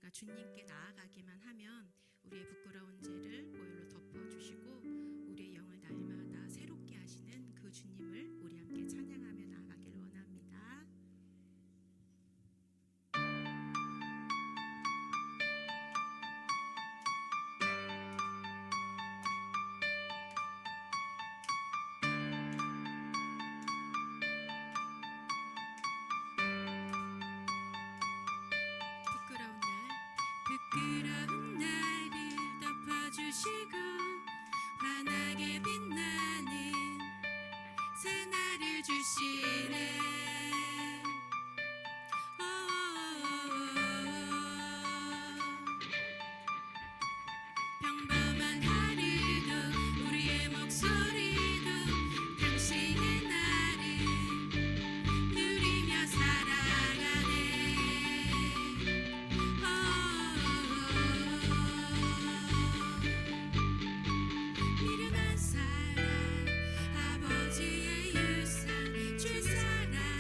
우리가 주님께 나아가기만 하면 우리의 부끄러운 죄를 보혈로 덮어주시고 우리의 영을 날마다 새롭게 하시는 그 주님을 우리 함께 찬양하며 나아가기를 원합니다. 부끄러운 나를 덮어주시고 환하게 빛나는 새 날을 주시네. 평범한 하루도 우리의 목소리도 당신의 나를 누리며 살아가네. 미련한 사랑 아버지의 유산 죄 사랑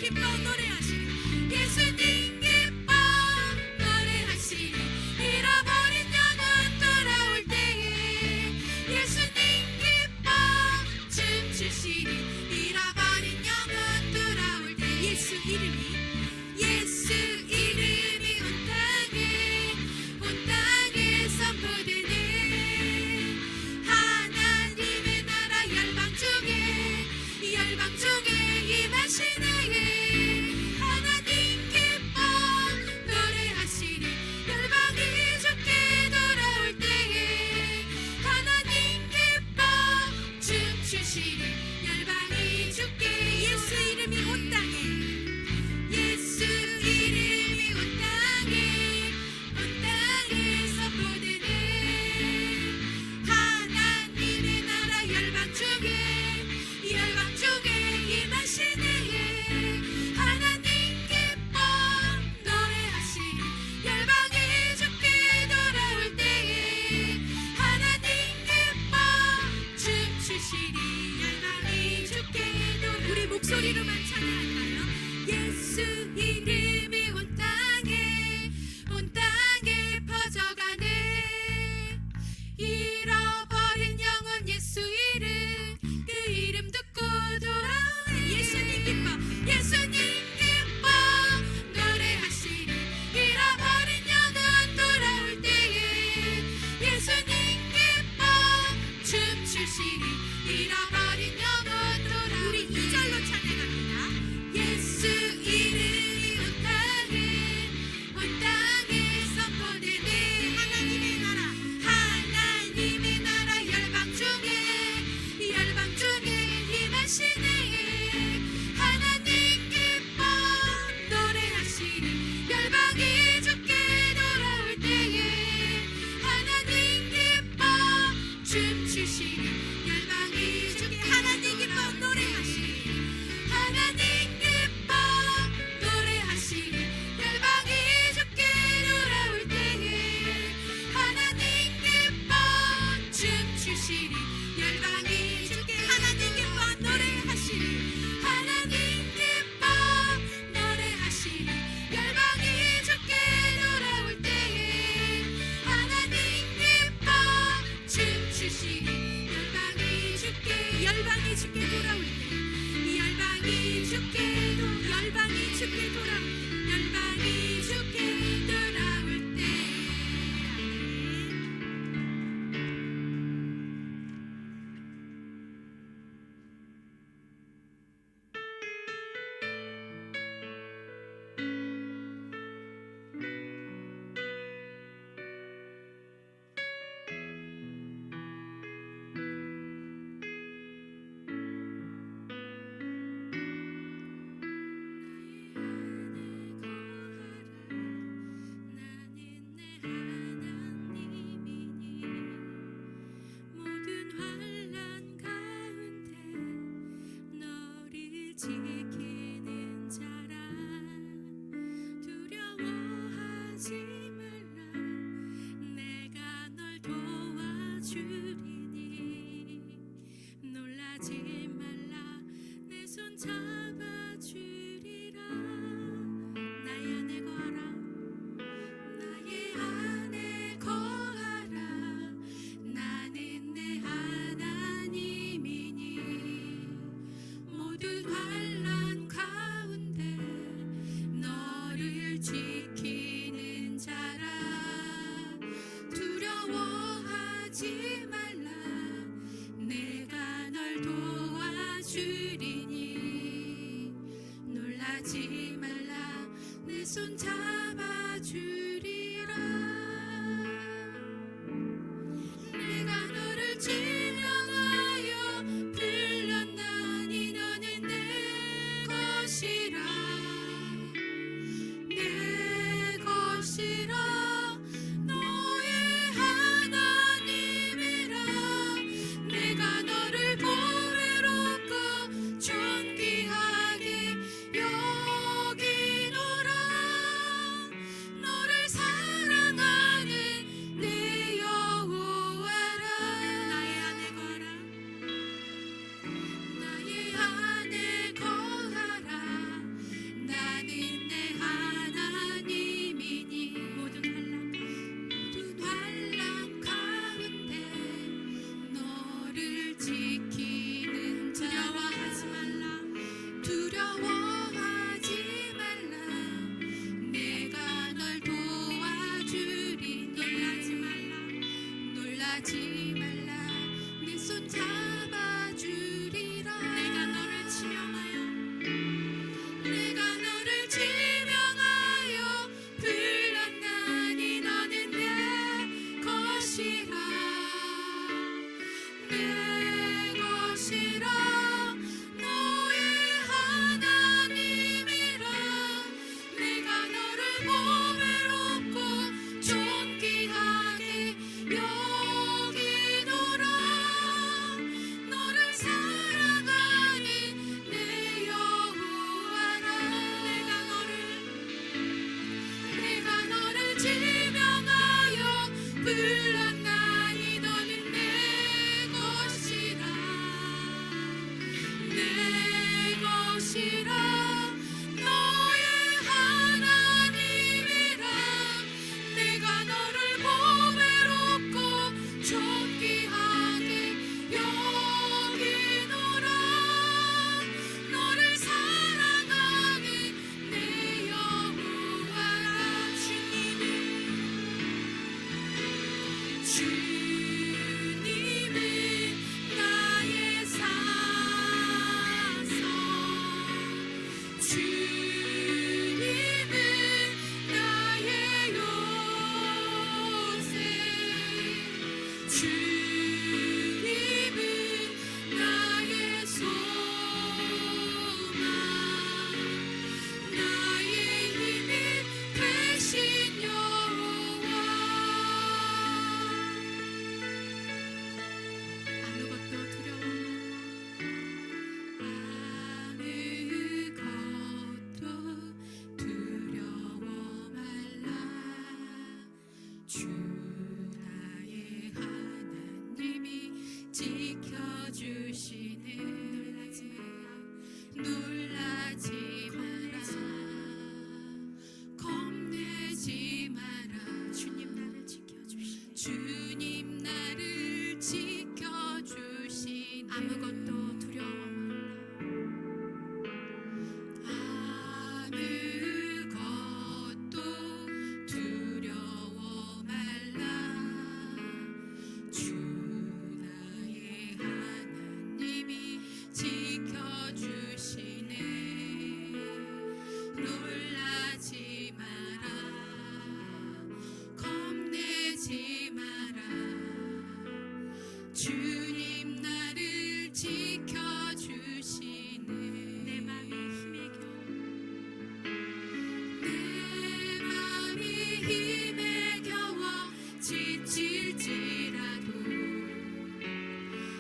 기뻐 노래하시리 예수님 기뻐 노래하시리 잃어버린 영혼 돌아올 때에 예수님 기뻐 춤추시리 잃어버린 영혼 돌아올 때 예수 이름이 온 땅에 선포되네 하나님의 나라 열방 중에 임하시네 하나님 기뻐 노래하시리 열방이 주께 돌아올 때에 하나님 기뻐 춤추시리 열방이 주께 예수 이름이 온 땅에 예수 이름이 온 땅에 선포되네 하나님의 나라 열방 중에 임하시네 하나님 기뻐 노래하시리 열방이 주께 돌아올 때에 하나님 기뻐 춤추시리 열방이 주께 돌아올 우리 목소리로만 찬양할까요? 예수 이름이 온 땅에 퍼져가네 잃어버린 영혼 예수 이름 그 이름 듣고 돌아오네 예수님 기뻐 노래하시리 잃어버린 영혼 돌아올 때에 예수님 기뻐 춤추시리 잃어버린 영혼 돌아올 우리 2절로 찬양합니다 예수 이름이 온 땅에 선포되네 하나님의 나라 열방 중에 임하시네 하나님 기뻐 노래하시리 열방이 주께 돌아올 때에 하나님 기뻐 춤추시리 열방이 주께 하나님 기뻐 노래하시리 하나님 기뻐 노래하시리 열방이 주께 돌아올 때에 하나님 기뻐 춤추시리 열방이 주께 하나님 기뻐 노래하시리 하나님 기뻐 노래하시리 열방이 주께 돌아올 때에 하나님 기뻐 춤추시리 열방이 주께 돌아올 때 열방이 주께 돌아올 때 열방이 주께 돌아올 때 지키는 자라 두려워하지 말라 내가 널 도와주리니 놀라지 말라 내 손 잡아주리라 나의 안에 거하라 나의 안에 거하라 나는 내 하나님이니 모든 환난 가운데 너를 지키는 자라 두려워하지 말라 내가 널 도와주리니 놀라지 말라 내 손 잡아주리라 내가 너를 지명하여 불렀나니 너는 내 것이라 내 것이라 너의 하나님이라 내가 너를 보배롭고 존귀하게 여기노라 놀라지 마라 겁내지 마라 주님 나를 지켜주시네 주님 나를 지켜주시네 아무것도 두려워 놀라지 마라 겁내지 마라 주님 나를 지켜주시네 내 맘이 힘에 겨워 내 맘이 힘에 겨워 지칠지라도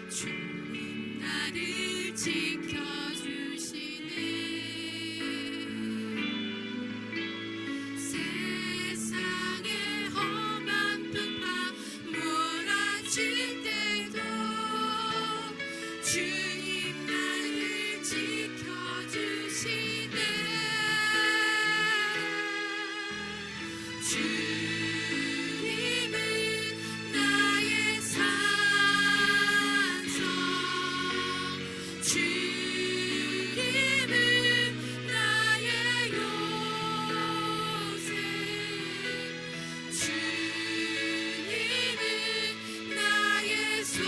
주님 나를 지켜주시네 주님 나를 지켜주시네 주님은 나의 산성 주님은 나의 요새 주님은 나의 소망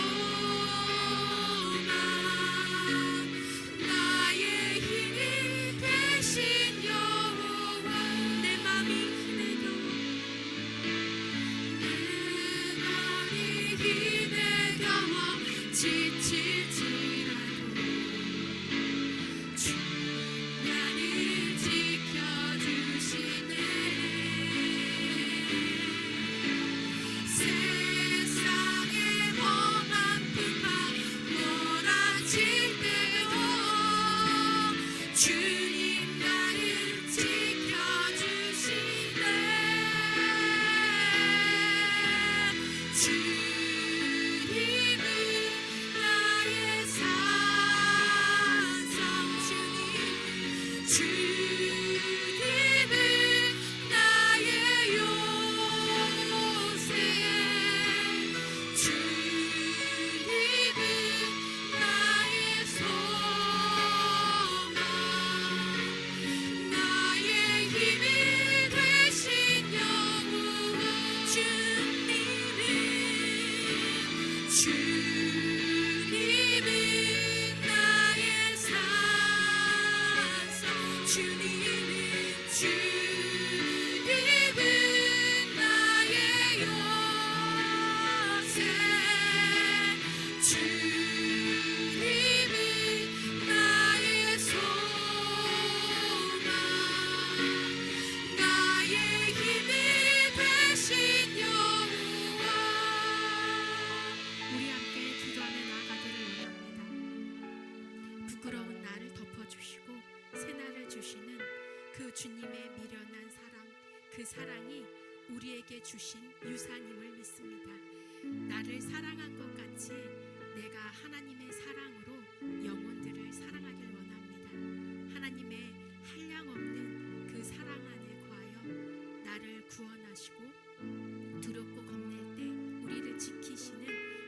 나의 힘이 되신 여호와 내 맘이 힘에 겨워 내 맘이 힘에 겨워 지칠지라도 주님 나를 지켜주시네 세상의 험한 풍파 몰아칠 때도 주님 나를 지켜주시네 주님은 나의 산성 주님은 나의 요새 주님은 나의 소망 나의 힘이 되신 여호와 주님은 나의 산성 주님은 나의 요새 주님은 나의 소망 나의 힘이 되신 여호와 우리 함께 기도하며 나아가기를 원합니다. 부끄러운 나를 덮어주시고 새날을 주시는 그 주님의 미련한 사랑 그 사랑이 우리에게 주신 유산임을 믿습니다. 나를 사랑한 것 같이 내가 하나님의 사랑으로 영혼들을 사랑하길 원합니다. 하나님의 한량없는 그 사랑 안에 거하여 나를 구원하시고 두렵고 겁낼 때 우리를 지키시는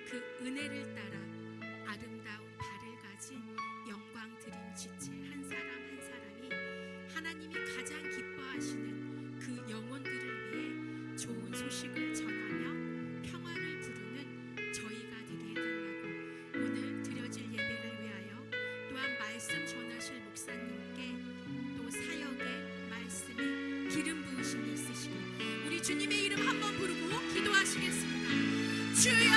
그 은혜를 따라 아름다운 발을 가진 영광 드림 지체 한 사람 한 사람이 하나님이 가장 기뻐하시는 그 영혼들을 위해 좋은 소식을 전하며 평화를 부르는 저희가 되게 해달라고 오늘 드려질 예배를 위하여 또한 말씀 전하실 목사님께 또 사역의 말씀에 기름 부으심이 있으시고 우리 주님의 이름 한번 부르고 기도하시겠습니다. 주여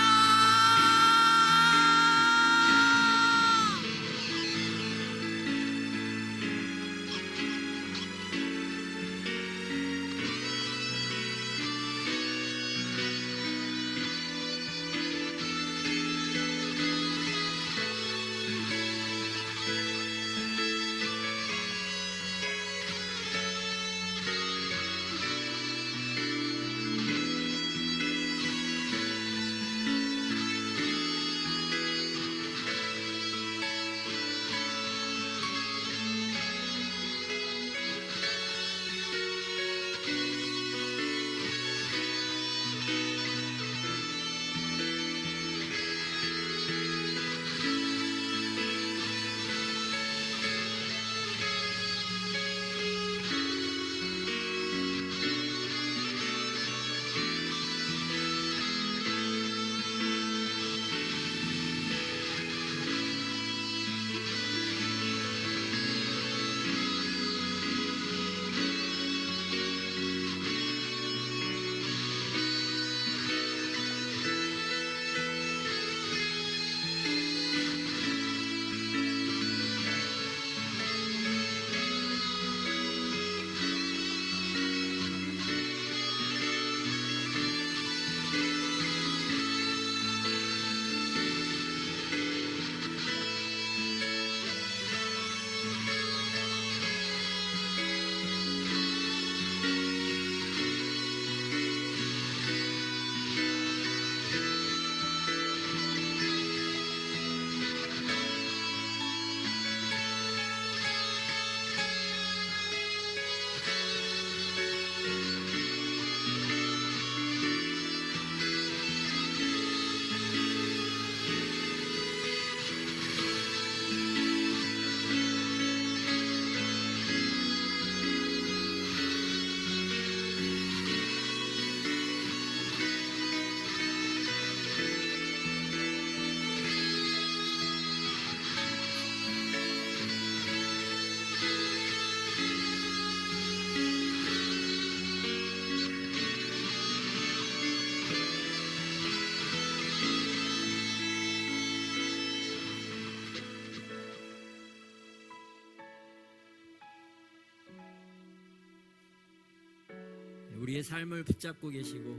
우리의 삶을 붙잡고 계시고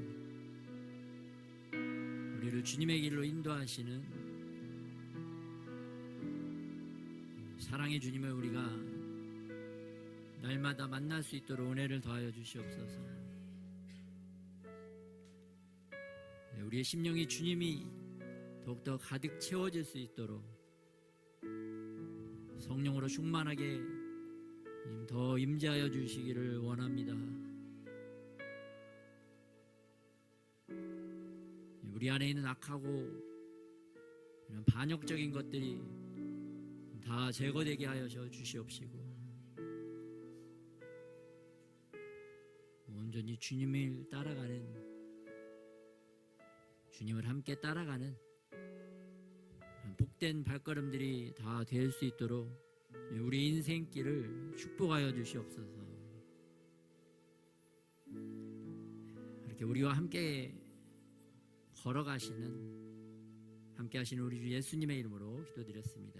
우리를 주님의 길로 인도하시는 사랑의 주님을 우리가 날마다 만날 수 있도록 은혜를 더하여 주시옵소서. 우리의 심령이 주님이 더욱더 가득 채워질 수 있도록 성령으로 충만하게 더 임재하여 주시기를 원합니다. 우리 안에 있는 악하고 이런 반역적인 것들이 다 제거되게 하여 주시옵시고 온전히 주님을 따라가는, 주님을 함께 따라가는 복된 발걸음들이 다 될 수 있도록 우리 인생길을 축복하여 주시옵소서. 이렇게 우리와 함께 걸어가시는, 함께 하시는 우리 주 예수님의 이름으로 기도드렸습니다.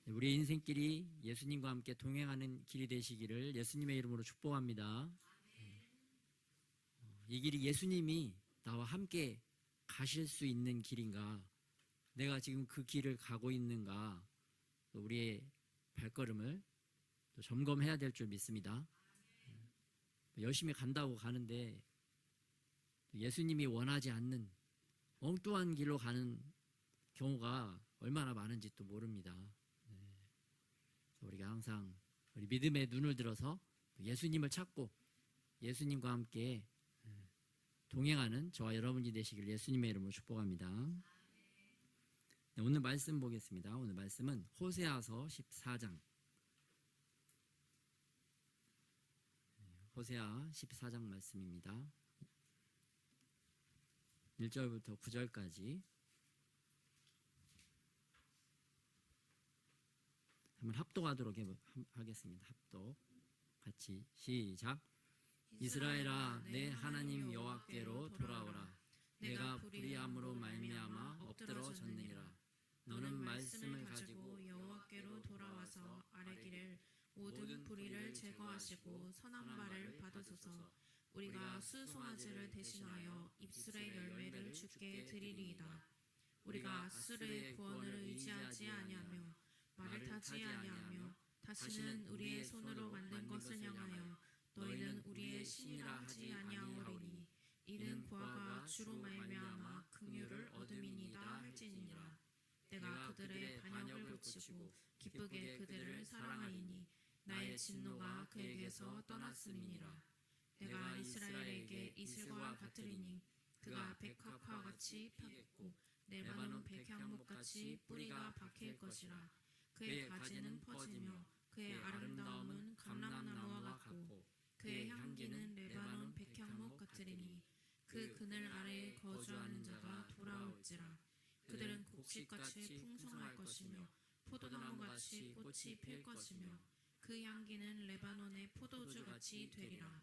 우리 인생길이 예수님과 함께 동행하는 길이 되시기를 예수님의 이름으로 축복합니다. 이 길이 예수님이 나와 함께 가실 수 있는 길인가, 내가 지금 그 길을 가고 있는가, 또 우리의 발걸음을 또 점검해야 될 줄 믿습니다. 열심히 간다고 가는데 예수님이 원하지 않는 엉뚱한 길로 가는 경우가 얼마나 많은지 또 모릅니다. 우리가 항상 우리 믿음의 눈을 들어서 예수님을 찾고 예수님과 함께 동행하는 저와 여러분이 되시길 예수님의 이름으로 축복합니다. 네, 오늘 말씀 보겠습니다. 오늘 말씀은 호세아서 14장, 호세아 14장 말씀입니다. 1절부터 9절까지 한번 합독하도록 하겠습니다. 합독 같이 시작. 이스라엘아, 내 하나님 여호와께로 돌아오라. 내가 불의함으로 말미암아 엎드러졌느니라. 너는 말씀을 가지고 여호와께로 돌아와서 아뢰기를 모든 불의를 제거하시고 선한 말을 받으소서. 우리가 수송아지를 대신하여 입술의 열매를 주께 드리리이다. 우리가 아수르의 구원을 의지하지 아니하며 말을 타지 아니하며 다시는 우리의 손으로 만든 것을 향하여 너희는 우리의 신이라 하지 아니하오리니 이는 구하가 주로 말미암아 긍휼을 얻음이니이다 할지니라. 내가 그들의 반역을 고치고 기쁘게 그들을 사랑하리니 나의 진노가 그에게서 떠났음이니라. 내가 이스라엘에게 이슬과 같으리니 그가 백합화 같이 폈고 레바논 백향목같이 뿌리가 박힐 것이라. 그의 가지는 퍼지며 그의 아름다움은 감람나무와 같고 그의 향기는 레바논 백향목 같으리니 그 그늘 아래에 거주하는 자가 돌아올지라. 그들은 곡식같이 풍성할 것이며 포도나무같이 꽃이 필 것이며 그 향기는 레바논의 포도주같이 되리라.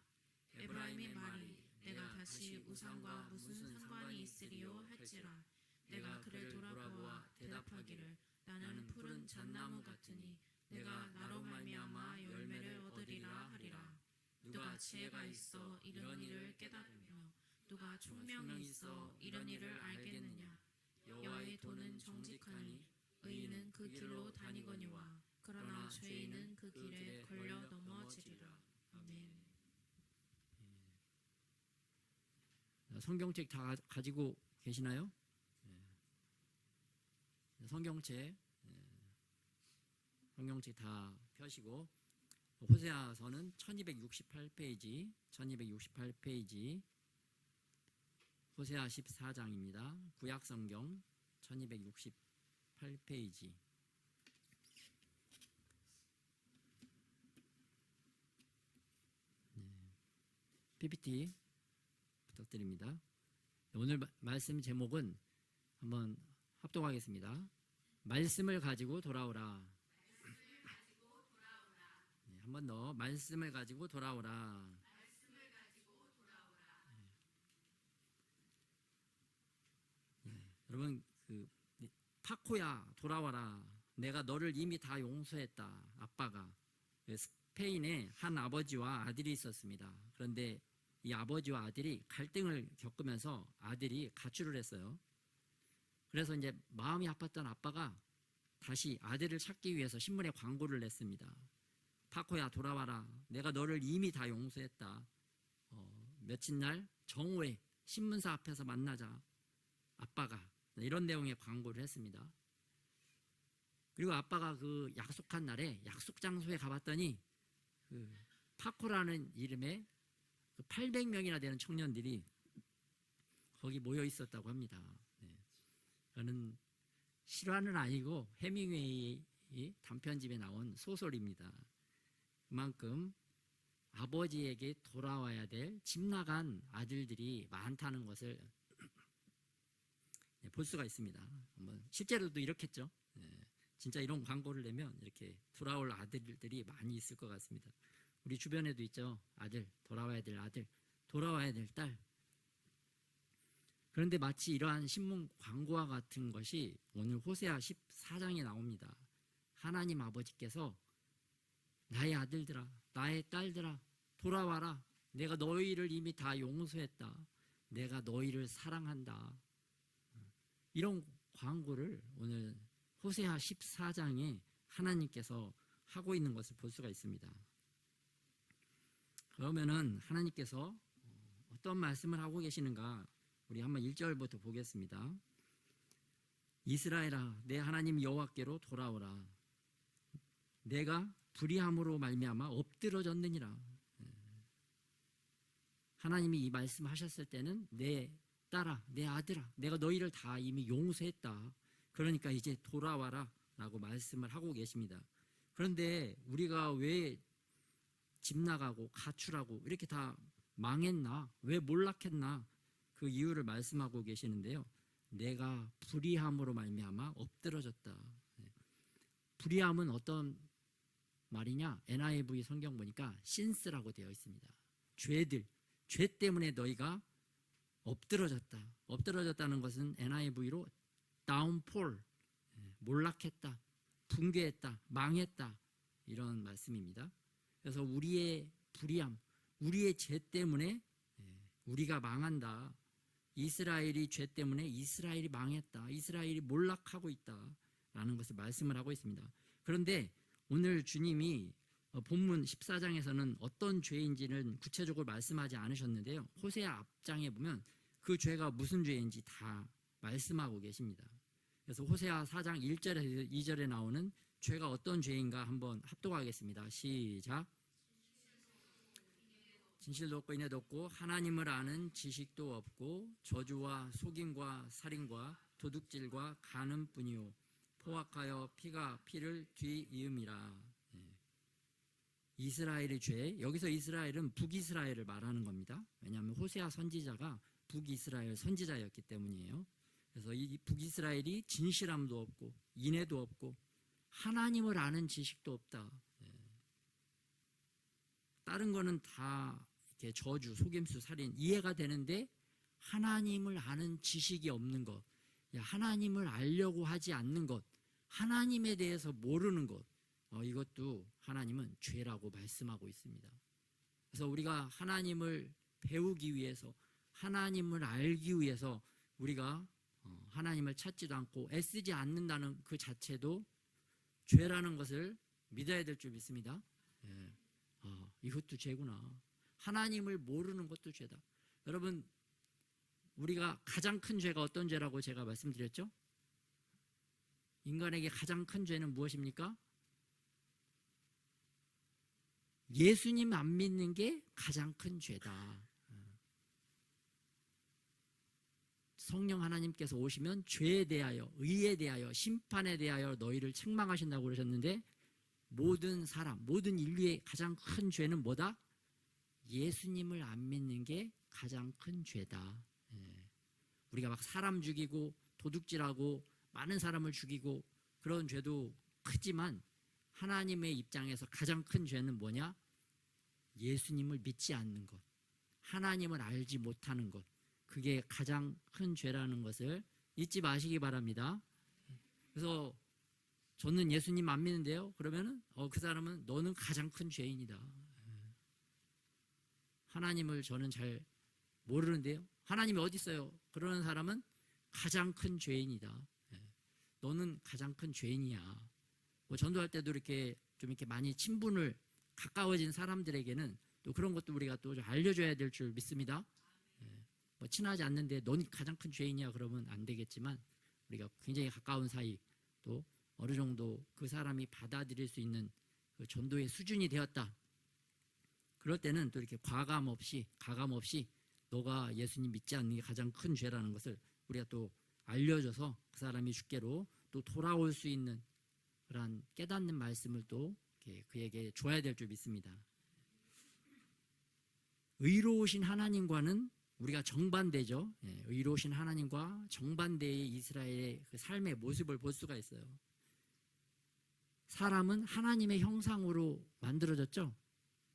에브라임의 말이 내가 다시 우상과 무슨 상관이 있으리요 할지라. 내가 그를 돌아보아 대답하기를 나는 푸른 잣나무 같으니 내가 나로 말미암아 열매를 얻으리라 하리라. 누가 지혜가 있어 이런 일을 깨닫며 누가 총명이 있어 이런 일을 알겠느냐. 여호와의 도는 정직하니 의인은 그 길로 다니거니와 그러나 죄인은 그 길에 걸려 넘어지리라. 아멘. 성경책 다 가지고 계시나요? 성경책 다 펴시고 호세아서는 1268페이지 호세아 14장입니다. 구약성경 1268페이지. PPT 부탁드립니다. 오늘 말씀 제목은 한번 합독하겠습니다. 말씀을 가지고 돌아오라. 네, 한번 더 말씀을 가지고 돌아오라. 네, 여러분 파코야 돌아와라. 내가 너를 이미 다 용서했다. 아빠가 스페인에 한 아버지와 아들이 있었습니다. 그런데 이 아버지와 아들이 갈등을 겪으면서 아들이 가출을 했어요. 그래서 이제 마음이 아팠던 아빠가 다시 아들을 찾기 위해서 신문에 광고를 냈습니다. 파코야 돌아와라. 내가 너를 이미 다 용서했다. 며칠 날 정오에 신문사 앞에서 만나자. 아빠가 이런 내용의 광고를 했습니다. 그리고 아빠가 그 약속한 날에 약속 장소에 가봤더니 그 파코라는 이름의 800명이나 되는 청년들이 거기 모여 있었다고 합니다. 저는 실화는 아니고 해밍웨이 단편집에 나온 소설입니다. 그만큼 아버지에게 돌아와야 될 집 나간 아들들이 많다는 것을 볼 수가 있습니다. 실제로도 이렇겠죠. 진짜 이런 광고를 내면 이렇게 돌아올 아들들이 많이 있을 것 같습니다. 우리 주변에도 있죠. 아들, 돌아와야 될 아들, 돌아와야 될 딸. 그런데 마치 이러한 신문 광고와 같은 것이 오늘 호세아 14장에 나옵니다. 하나님 아버지께서 나의 아들들아, 나의 딸들아, 돌아와라. 내가 너희를 이미 다 용서했다. 내가 너희를 사랑한다. 이런 광고를 오늘 호세아 14장에 하나님께서 하고 있는 것을 볼 수가 있습니다. 그러면은 하나님께서 어떤 말씀을 하고 계시는가? 우리 한번 1절부터 보겠습니다. 이스라엘아, 내 하나님 여호와께로 돌아오라. 내가 불의함으로 말미암아 엎드러졌느니라. 하나님이 이 말씀하셨을 때는 내 딸아, 내 아들아, 내가 너희를 다 이미 용서했다. 그러니까 이제 돌아와라 라고 말씀을 하고 계십니다. 그런데 우리가 왜 집 나가고 가출하고 이렇게 다 망했나? 왜 몰락했나? 그 이유를 말씀하고 계시는데요. 내가 불의함으로 말미암아 엎드러졌다. 불의함은 어떤 말이냐? NIV 성경 보니까 신스라고 되어 있습니다. 죄들, 죄 때문에 너희가 엎드러졌다. 엎드러졌다는 것은 NIV로 downfall, 몰락했다, 붕괴했다, 망했다 이런 말씀입니다. 그래서 우리의 불의함, 우리의 죄 때문에 우리가 망한다. 이스라엘이 죄 때문에 이스라엘이 망했다. 이스라엘이 몰락하고 있다라는 것을 말씀을 하고 있습니다. 그런데 오늘 주님이 본문 14장에서는 어떤 죄인지는 구체적으로 말씀하지 않으셨는데요. 호세아 앞장에 보면 그 죄가 무슨 죄인지 다 말씀하고 계십니다. 그래서 호세아 4장 1절에서 2절에 나오는 죄가 어떤 죄인가 한번 합독하겠습니다. 시작. 진실도 없고 인애도 없고 하나님을 아는 지식도 없고 저주와 속임과 살인과 도둑질과 간음뿐이요 포악하여 피가 피를 뒤이음이라. 이스라엘의 죄, 여기서 이스라엘은 북이스라엘을 말하는 겁니다. 왜냐하면 호세아 선지자가 북이스라엘 선지자였기 때문이에요. 그래서 이 북이스라엘이 진실함도 없고 인애도 없고 하나님을 아는 지식도 없다. 다른 거는 다 이렇게 저주, 속임수, 살인 이해가 되는데 하나님을 아는 지식이 없는 것, 하나님을 알려고 하지 않는 것, 하나님에 대해서 모르는 것, 이것도 하나님은 죄라고 말씀하고 있습니다. 그래서 우리가 하나님을 배우기 위해서, 하나님을 알기 위해서 우리가 하나님을 찾지도 않고 애쓰지 않는다는 그 자체도 죄라는 것을 믿어야 될 줄 믿습니다. 이것도 죄구나. 하나님을 모르는 것도 죄다. 여러분, 우리가 가장 큰 죄가 어떤 죄라고 제가 말씀드렸죠? 인간에게 가장 큰 죄는 무엇입니까? 예수님 안 믿는 게 가장 큰 죄다. 성령 하나님께서 오시면 죄에 대하여, 의에 대하여, 심판에 대하여 너희를 책망하신다고 그러셨는데 모든 사람, 모든 인류의 가장 큰 죄는 뭐다? 예수님을 안 믿는 게 가장 큰 죄다. 우리가 막 사람 죽이고 도둑질하고 많은 사람을 죽이고 그런 죄도 크지만 하나님의 입장에서 가장 큰 죄는 뭐냐? 예수님을 믿지 않는 것, 하나님을 알지 못하는 것, 그게 가장 큰 죄라는 것을 잊지 마시기 바랍니다. 그래서 저는 예수님 안 믿는데요. 그러면은 그 사람은 너는 가장 큰 죄인이다. 하나님을 저는 잘 모르는데요. 하나님이 어디 있어요? 그러는 사람은 가장 큰 죄인이다. 너는 가장 큰 죄인이야. 뭐 전도할 때도 이렇게 좀 이렇게 많이 친분을 가까워진 사람들에게는 또 그런 것도 우리가 또 알려줘야 될 줄 믿습니다. 뭐 친하지 않는데 너는 가장 큰 죄인이야 그러면 안 되겠지만 우리가 굉장히 가까운 사이 또 어느 정도 그 사람이 받아들일 수 있는 그 전도의 수준이 되었다. 그럴 때는 또 이렇게 가감 없이 너가 예수님 믿지 않는 게 가장 큰 죄라는 것을 우리가 또 알려줘서 그 사람이 주께로 또 돌아올 수 있는 그러한 깨닫는 말씀을 또 그에게 줘야 될 줄 믿습니다. 의로우신 하나님과는 우리가 정반대죠. 의로우신 하나님과 정반대의 이스라엘의 그 삶의 모습을 볼 수가 있어요. 사람은 하나님의 형상으로 만들어졌죠.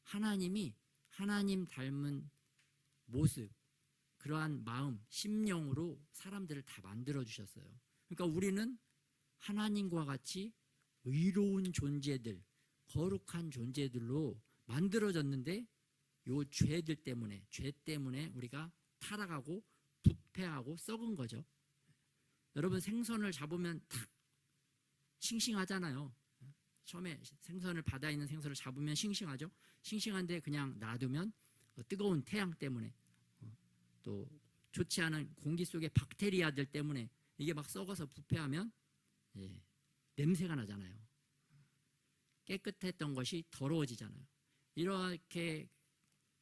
하나님이 하나님 닮은 모습, 그러한 마음, 심령으로 사람들을 다 만들어 주셨어요. 그러니까 우리는 하나님과 같이 의로운 존재들, 거룩한 존재들로 만들어졌는데 요 죄들 때문에, 죄 때문에 우리가 타락하고 부패하고 썩은 거죠. 여러분 생선을 잡으면 탁 싱싱하잖아요. 처음에 생선을 바다에 있는 생선을 잡으면 싱싱하죠. 싱싱한데 그냥 놔두면 뜨거운 태양 때문에 또 좋지 않은 공기 속의 박테리아들 때문에 이게 막 썩어서 부패하면 냄새가 나잖아요. 깨끗했던 것이 더러워지잖아요. 이렇게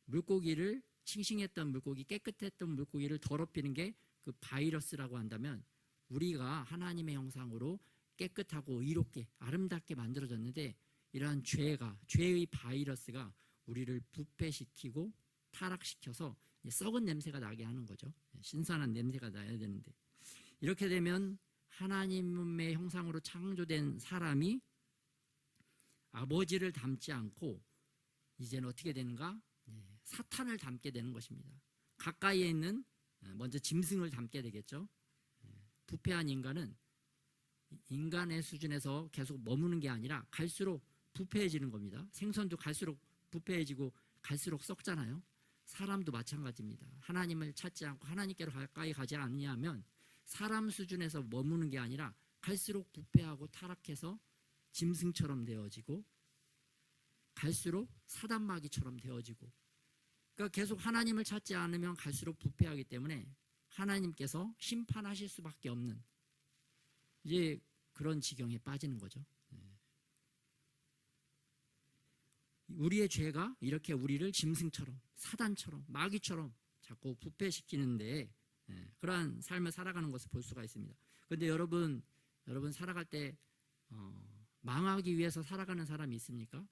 물고기를 싱싱했던 물고기, 깨끗했던 물고기를 더럽히는 게 그 바이러스라고 한다면 우리가 하나님의 형상으로 깨끗하고 의롭게 아름답게 만들어졌는데 이러한 죄의 바이러스가 우리를 부패시키고 타락시켜서 썩은 냄새가 나게 하는 거죠. 신선한 냄새가 나야 되는데 이렇게 되면 하나님의 형상으로 창조된 사람이 아버지를 닮지 않고 이제는 어떻게 되는가? 사탄을 닮게 되는 것입니다. 가까이에 있는 먼저 짐승을 닮게 되겠죠. 부패한 인간은 인간의 수준에서 계속 머무는 게 아니라 갈수록 부패해지는 겁니다. 생선도 갈수록 부패해지고 갈수록 썩잖아요. 사람도 마찬가지입니다. 하나님을 찾지 않고 하나님께로 가까이 가지 않냐면 사람 수준에서 머무는 게 아니라 갈수록 부패하고 타락해서 짐승처럼 되어지고 갈수록 사단마귀처럼 되어지고 그러니까 계속 하나님을 찾지 않으면 갈수록 부패하기 때문에 하나님께서 심판하실 수밖에 없는 이제 그런 지경에 빠지는 거죠. 우리의 죄가 이렇게 우리를 짐승처럼 사단처럼 마귀처럼 자꾸 부패시키는데 그러한 삶을 살아가는 것을 볼 수가 있습니다. 그런데 여러분 살아갈 때 망하기 위해서 살아가는 사람이 있습니까?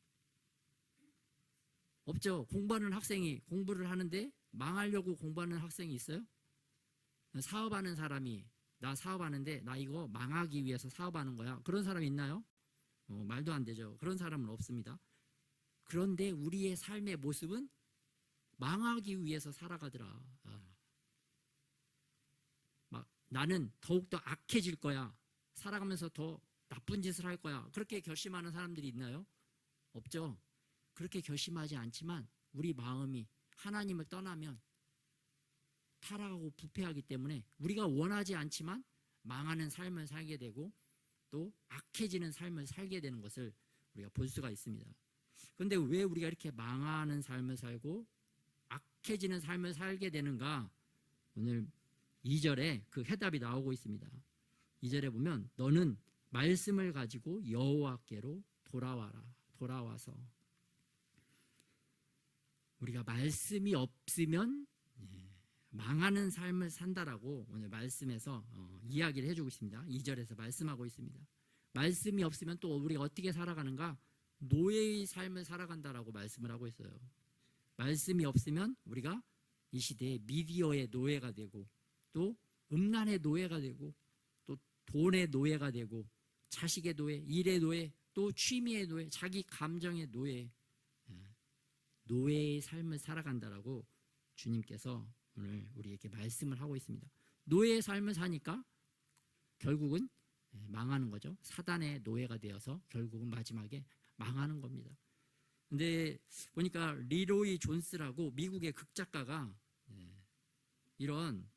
없죠. 공부하는 학생이 공부를 하는데 망하려고 공부하는 학생이 있어요? 사업하는 사람이 나 사업하는데 나 이거 망하기 위해서 사업하는 거야. 그런 사람이 있나요? 말도 안 되죠. 그런 사람은 없습니다. 그런데 우리의 삶의 모습은 망하기 위해서 살아가더라. 막 나는 더욱더 악해질 거야. 살아가면서 더 나쁜 짓을 할 거야. 그렇게 결심하는 사람들이 있나요? 없죠. 그렇게 결심하지 않지만 우리 마음이 하나님을 떠나면 타락하고 부패하기 때문에 우리가 원하지 않지만 망하는 삶을 살게 되고 또 악해지는 삶을 살게 되는 것을 우리가 볼 수가 있습니다. 그런데 왜 우리가 이렇게 망하는 삶을 살고 악해지는 삶을 살게 되는가? 오늘 2절에 그 해답이 나오고 있습니다. 2절에 보면 너는 말씀을 가지고 여호와께로 돌아와서 우리가 말씀이 없으면 망하는 삶을 산다라고 오늘 말씀에서 이야기를 해주고 있습니다. 2절에서 말씀하고 있습니다. 말씀이 없으면 또 우리가 어떻게 살아가는가? 노예의 삶을 살아간다라고 말씀을 하고 있어요. 말씀이 없으면 우리가 이 시대에 미디어의 노예가 되고 또 음란의 노예가 되고 또 돈의 노예가 되고 자식의 노예, 일의 노예, 또 취미의 노예, 자기 감정의 노예, 노예의 삶을 살아간다라고 주님께서 오늘 우리에게 말씀을 하고 있습니다. 노예의 삶을 사니까 결국은 망하는 거죠. 사단의 노예가 되어서 결국은 마지막에 망하는 겁니다. 근데 보니까 리로이 존스라고 미국의 극작가가 이런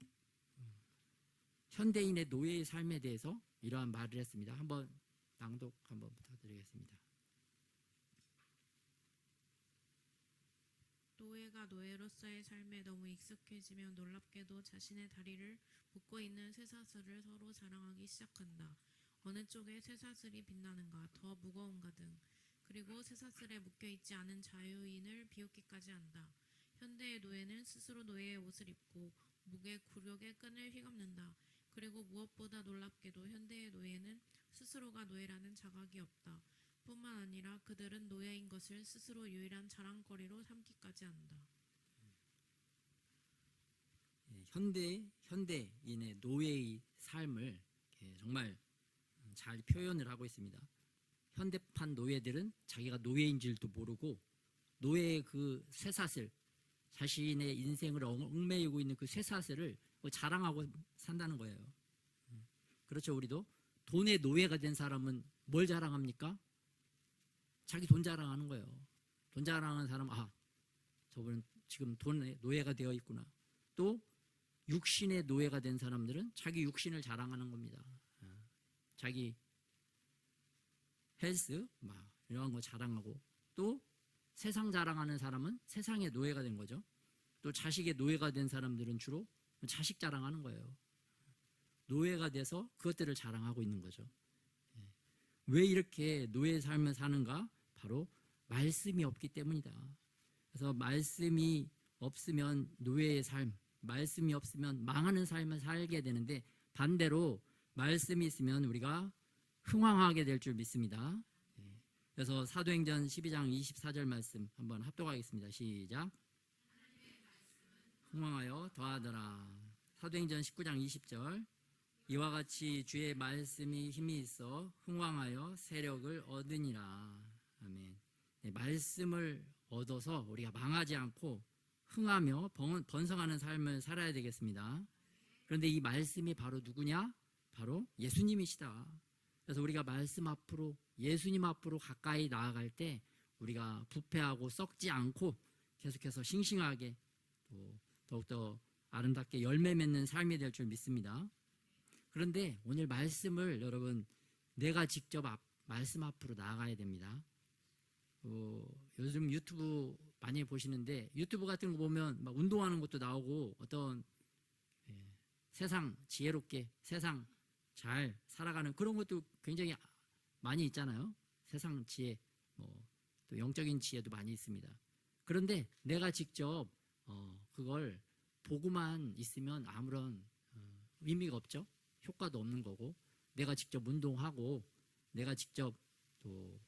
현대인의 노예의 삶에 대해서 이러한 말을 했습니다. 한번 낭독 한번 부탁드리겠습니다. 노예가 노예로서의 삶에 너무 익숙해지면 놀랍게도 자신의 다리를 묶고 있는 쇠사슬을 서로 자랑하기 시작한다. 어느 쪽에 쇠사슬이 빛나는가, 더 무거운가 등. 그리고 쇠사슬에 묶여있지 않은 자유인을 비웃기까지 한다. 현대의 노예는 스스로 노예의 옷을 입고 목에 굴욕의 끈을 휘감는다. 그리고 무엇보다 놀랍게도 현대의 노예는 스스로가 노예라는 자각이 없다. 뿐만 아니라 그들은 노예인 것을 스스로 유일한 자랑거리로 삼기까지 한다. 현대인의 노예의 삶을 정말 잘 표현을 하고 있습니다. 현대판 노예들은 자기가 노예인 줄도 모르고 노예의 그 쇠사슬, 자신의 인생을 얽매이고 있는 그 쇠사슬을 자랑하고 산다는 거예요. 그렇죠. 우리도 돈의 노예가 된 사람은 뭘 자랑합니까? 자기 돈 자랑하는 거예요. 돈 자랑하는 사람, 저분은 지금 돈의 노예가 되어 있구나. 또 육신의 노예가 된 사람들은 자기 육신을 자랑하는 겁니다. 자기 헬스 이런 거 자랑하고, 또 세상 자랑하는 사람은 세상의 노예가 된 거죠. 또 자식의 노예가 된 사람들은 주로 자식 자랑하는 거예요. 노예가 돼서 그것들을 자랑하고 있는 거죠. 왜 이렇게 노예 삶을 사는가? 바로 말씀이 없기 때문이다. 그래서 말씀이 없으면 노예의 삶, 말씀이 없으면 망하는 삶을 살게 되는데, 반대로 말씀이 있으면 우리가 흥왕하게 될 줄 믿습니다. 그래서 사도행전 12장 24절 말씀 한번 합독하겠습니다. 시작. 흥왕하여 더하더라. 사도행전 19장 20절. 이와 같이 주의 말씀이 힘이 있어 흥왕하여 세력을 얻으니라. 아멘. 말씀을 얻어서 우리가 망하지 않고 흥하며 번성하는 삶을 살아야 되겠습니다. 그런데 이 말씀이 바로 누구냐? 바로 예수님이시다. 그래서 우리가 말씀 앞으로, 예수님 앞으로 가까이 나아갈 때 우리가 부패하고 썩지 않고 계속해서 싱싱하게 또 더욱더 아름답게 열매 맺는 삶이 될 줄 믿습니다. 그런데 오늘 말씀을 여러분, 내가 직접 말씀 앞으로 나아가야 됩니다. 요즘 유튜브 많이 보시는데, 유튜브 같은 거 보면 막 운동하는 것도 나오고, 어떤 세상 지혜롭게, 세상 잘 살아가는 그런 것도 굉장히 많이 있잖아요. 세상 지혜, 또 영적인 지혜도 많이 있습니다. 그런데 내가 직접 그걸 보고만 있으면 아무런 의미가 없죠. 효과도 없는 거고, 내가 직접 운동하고, 내가 직접 또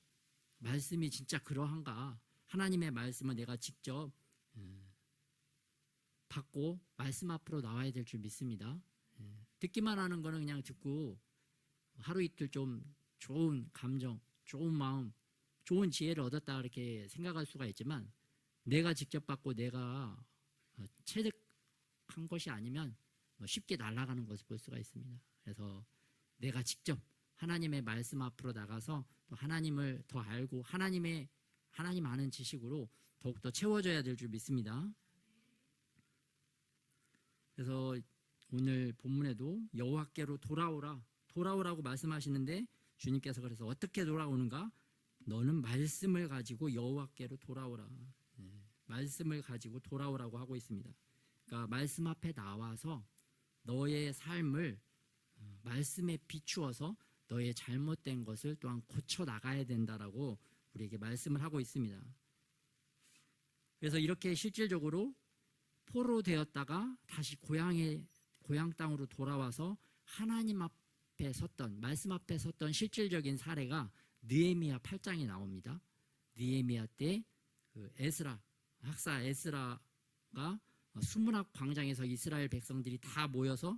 말씀이 진짜 그러한가, 하나님의 말씀을 내가 직접 받고 말씀 앞으로 나와야 될 줄 믿습니다. 듣기만 하는 거는 그냥 듣고 하루 이틀 좀 좋은 감정, 좋은 마음, 좋은 지혜를 얻었다 이렇게 생각할 수가 있지만, 내가 직접 받고 내가 체득한 것이 아니면 쉽게 날아가는 것을 볼 수가 있습니다. 그래서 내가 직접 하나님의 말씀 앞으로 나가서 또 하나님을 더 알고 하나님 아는 지식으로 더욱더 채워져야 될 줄 믿습니다. 그래서 오늘 본문에도 여호와께로 돌아오라고 말씀하시는데, 주님께서 그래서 어떻게 돌아오는가? 너는 말씀을 가지고 여호와께로 돌아오라. 말씀을 가지고 돌아오라고 하고 있습니다. 그러니까 말씀 앞에 나와서 너의 삶을 말씀에 비추어서 너의 잘못된 것을 또한 고쳐 나가야 된다라고 우리에게 말씀을 하고 있습니다. 그래서 이렇게 실질적으로 포로되었다가 다시 고향 땅으로 돌아와서 하나님 앞에 섰던, 말씀 앞에 섰던 실질적인 사례가 느헤미야 8장에 나옵니다. 느헤미야 때 그 학사 에스라가 수문학 광장에서 이스라엘 백성들이 다 모여서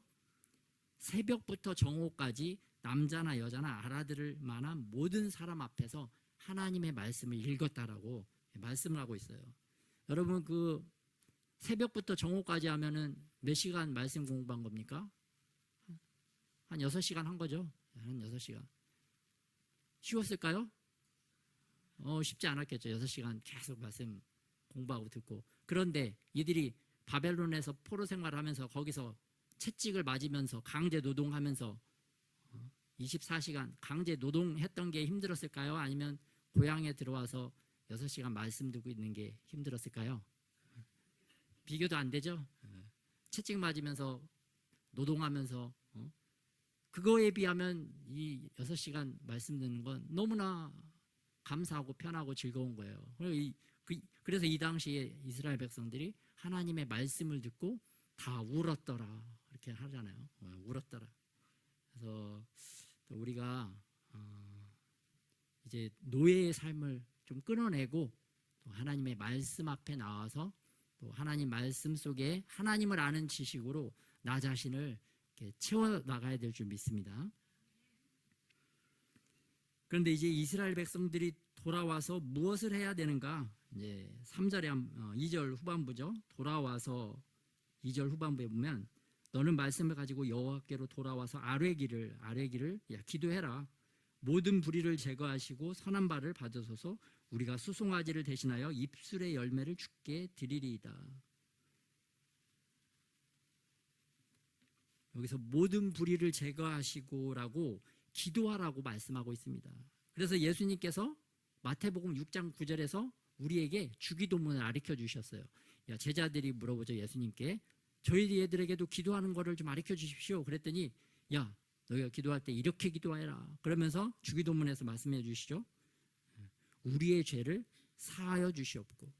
새벽부터 정오까지 남자나 여자나 알아들을 만한 모든 사람 앞에서 하나님의 말씀을 읽었다라고 말씀을 하고 있어요. 여러분, 그 새벽부터 정오까지 하면은 몇 시간 말씀 공부한 겁니까? 한 6시간 한 거죠. 한 6시간. 쉬웠을까요? 쉽지 않았겠죠. 6시간 계속 말씀 공부하고 듣고. 그런데 이들이 바벨론에서 포로 생활하면서 거기서 채찍을 맞으면서 강제 노동하면서 24시간 강제 노동했던 게 힘들었을까요? 아니면 고향에 들어와서 6시간 말씀 듣고 있는 게 힘들었을까요? 비교도 안 되죠? 채찍 맞으면서 노동하면서 그거에 비하면 이 6시간 말씀 듣는 건 너무나 감사하고 편하고 즐거운 거예요. 그래서 이 당시에 이스라엘 백성들이 하나님의 말씀을 듣고 다 울었더라 이렇게 하잖아요. 울었더라. 그래서 우리가 이제 노예의 삶을 좀 끊어내고 또 하나님의 말씀 앞에 나와서 또 하나님 말씀 속에 하나님을 아는 지식으로 나 자신을 이렇게 채워 나가야 될 줄 믿습니다. 그런데 이제 이스라엘 백성들이 돌아와서 무엇을 해야 되는가? 이제 3절에 2절 후반부죠. 돌아와서 2절 후반부에 보면 너는 말씀을 가지고 여호와께로 돌아와서 아뢰기를 기도해라. 모든 불의를 제거하시고 선한 바를 받으소서. 우리가 수송아지를 대신하여 입술의 열매를 주께 드리리이다. 여기서 모든 불의를 제거하시고라고 기도하라고 말씀하고 있습니다. 그래서 예수님께서 마태복음 6장 9절에서 우리에게 주기도문을 가르쳐 주셨어요. 제자들이 물어보죠. 예수님께 저희 애들에게도 기도하는 거를 좀 가르쳐 주십시오. 그랬더니 야 너희가 기도할 때 이렇게 기도해라. 그러면서 주기도문에서 말씀해 주시죠. 우리의 죄를 사하여 주시옵고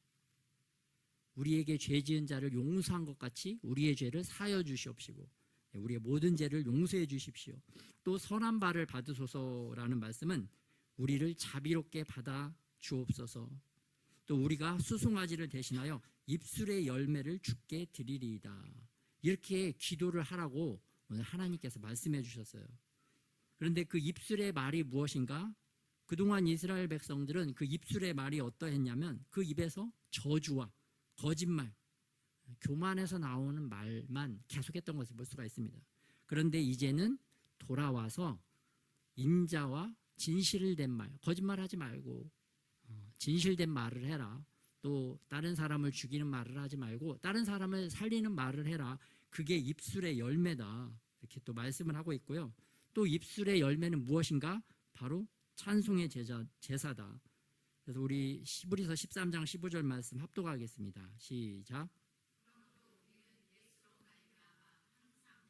우리에게 죄 지은 자를 용서한 것 같이 우리의 죄를 사하여 주시옵시고 우리의 모든 죄를 용서해 주십시오. 또 선한 바를 받으소서라는 말씀은 우리를 자비롭게 받아 주옵소서. 또 우리가 수송아지를 대신하여 입술의 열매를 주께 드리리이다. 이렇게 기도를 하라고 오늘 하나님께서 말씀해 주셨어요. 그런데 그 입술의 말이 무엇인가? 그동안 이스라엘 백성들은 그 입술의 말이 어떠했냐면 그 입에서 저주와 거짓말, 교만에서 나오는 말만 계속했던 것을 볼 수가 있습니다. 그런데 이제는 돌아와서 인자와 진실된 말, 거짓말하지 말고 진실된 말을 해라. 또 다른 사람을 죽이는 말을 하지 말고 다른 사람을 살리는 말을 해라. 그게 입술의 열매다. 이렇게 또 말씀을 하고 있고요. 또 입술의 열매는 무엇인가? 바로 찬송의 제사다. 그래서 우리 히브리서 13장 15절 말씀 합독하겠습니다. 시작.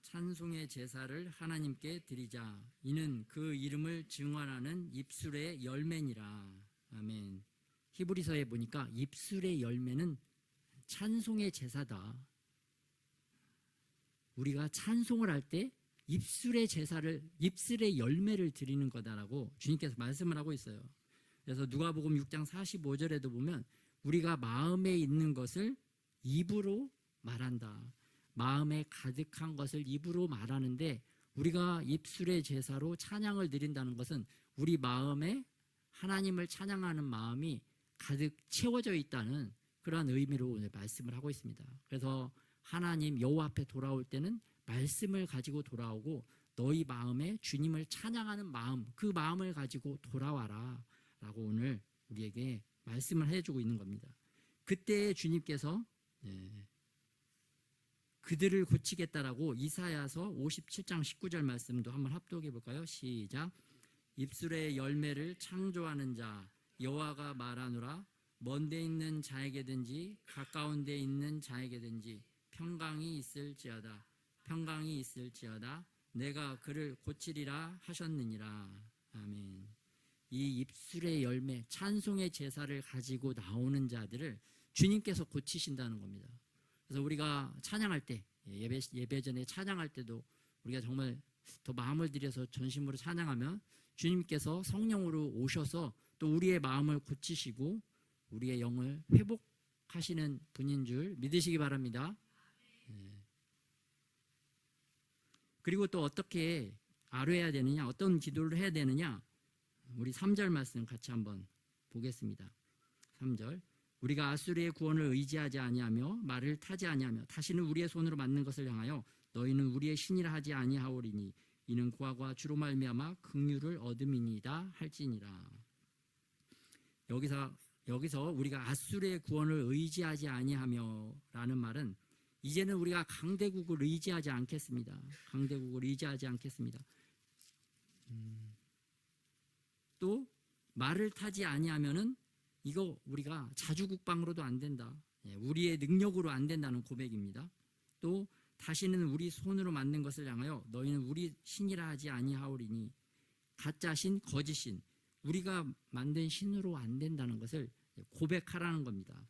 찬송의 제사를 하나님께 드리자. 이는 그 이름을 증언하는 입술의 열매니라. 아멘. 히브리서에 보니까 입술의 열매는 찬송의 제사다. 우리가 찬송을 할 때 입술의 열매를 드리는 거다라고 주님께서 말씀을 하고 있어요. 그래서 누가복음 6장 45절에도 보면 우리가 마음에 있는 것을 입으로 말한다. 마음에 가득한 것을 입으로 말하는데 우리가 입술의 제사로 찬양을 드린다는 것은 우리 마음에 하나님을 찬양하는 마음이 가득 채워져 있다는 그러한 의미로 오늘 말씀을 하고 있습니다. 그래서 하나님 여호와 앞에 돌아올 때는 말씀을 가지고 돌아오고 너희 마음에 주님을 찬양하는 마음, 그 마음을 가지고 돌아와라 라고 오늘 우리에게 말씀을 해주고 있는 겁니다. 그때 주님께서 그들을 고치겠다라고 이사야서 57장 19절 말씀도 한번 합독해 볼까요? 시작. 입술의 열매를 창조하는 자 여호와가 말하노라. 먼데 있는 자에게든지 가까운 데 있는 자에게든지 평강이 있을지어다. 내가 그를 고치리라 하셨느니라. 아멘. 이 입술의 열매, 찬송의 제사를 가지고 나오는 자들을 주님께서 고치신다는 겁니다. 그래서 우리가 찬양할 때, 예배 전에 찬양할 때도 우리가 정말 더 마음을 들여서 전심으로 찬양하면 주님께서 성령으로 오셔서 또 우리의 마음을 고치시고 우리의 영을 회복하시는 분인 줄 믿으시기 바랍니다. 그리고 또 어떻게 아뢰야 되느냐, 어떤 기도를 해야 되느냐, 우리 3절 말씀 같이 한번 보겠습니다. 3절. 우리가 아수르의 구원을 의지하지 아니하며 말을 타지 아니하며 다시는 우리의 손으로 만든 것을 향하여 너희는 우리의 신이라 하지 아니하오리니 이는 그와 주로 말미암아 긍휼을 얻음이니이다 할지니라. 여기서 우리가 앗술의 구원을 의지하지 아니하며라는 말은 이제는 우리가 강대국을 의지하지 않겠습니다. 강대국을 의지하지 않겠습니다. 또 말을 타지 아니하면은 이거 우리가 자주국방으로도 안 된다. 우리의 능력으로 안 된다는 고백입니다. 또 다시는 우리 손으로 만든 것을 향하여 너희는 우리 신이라 하지 아니하오리니 가짜 신, 거짓 신, 우리가 만든 신으로 안 된다는 것을 고백하라는 겁니다.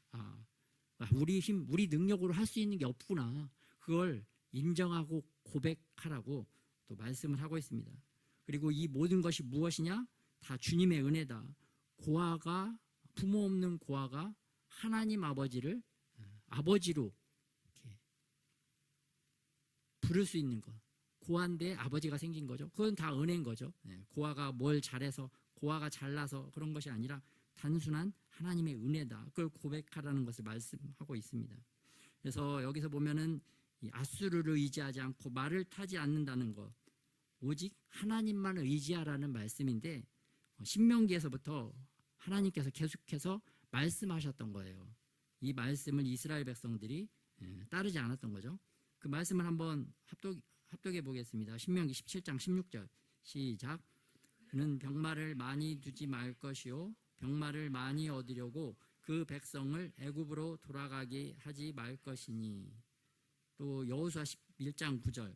우리 힘, 우리 능력으로 할 수 있는 게 없구나. 그걸 인정하고 고백하라고 또 말씀을 하고 있습니다. 그리고 이 모든 것이 무엇이냐? 다 주님의 은혜다. 고아가, 부모 없는 고아가 하나님 아버지를 아버지로 이렇게 부를 수 있는 것. 고아인데 아버지가 생긴 거죠. 그건 다 은혜인 거죠. 고아가 뭘 잘해서, 고아가 잘나서 그런 것이 아니라 단순한 하나님의 은혜다. 그걸 고백하라는 것을 말씀하고 있습니다. 그래서 여기서 보면은 이 앗수르를 의지하지 않고 말을 타지 않는다는 것, 오직 하나님만 의지하라는 말씀인데 신명기에서부터 하나님께서 계속해서 말씀하셨던 거예요. 이 말씀을 이스라엘 백성들이 따르지 않았던 거죠. 그 말씀을 한번 합독해 보겠습니다. 신명기 17장 16절 시작. 그는 병마를 많이 두지 말 것이요 병마를 많이 얻으려고 그 백성을 애굽으로 돌아가게 하지 말 것이니. 또 여호수아 11장 9절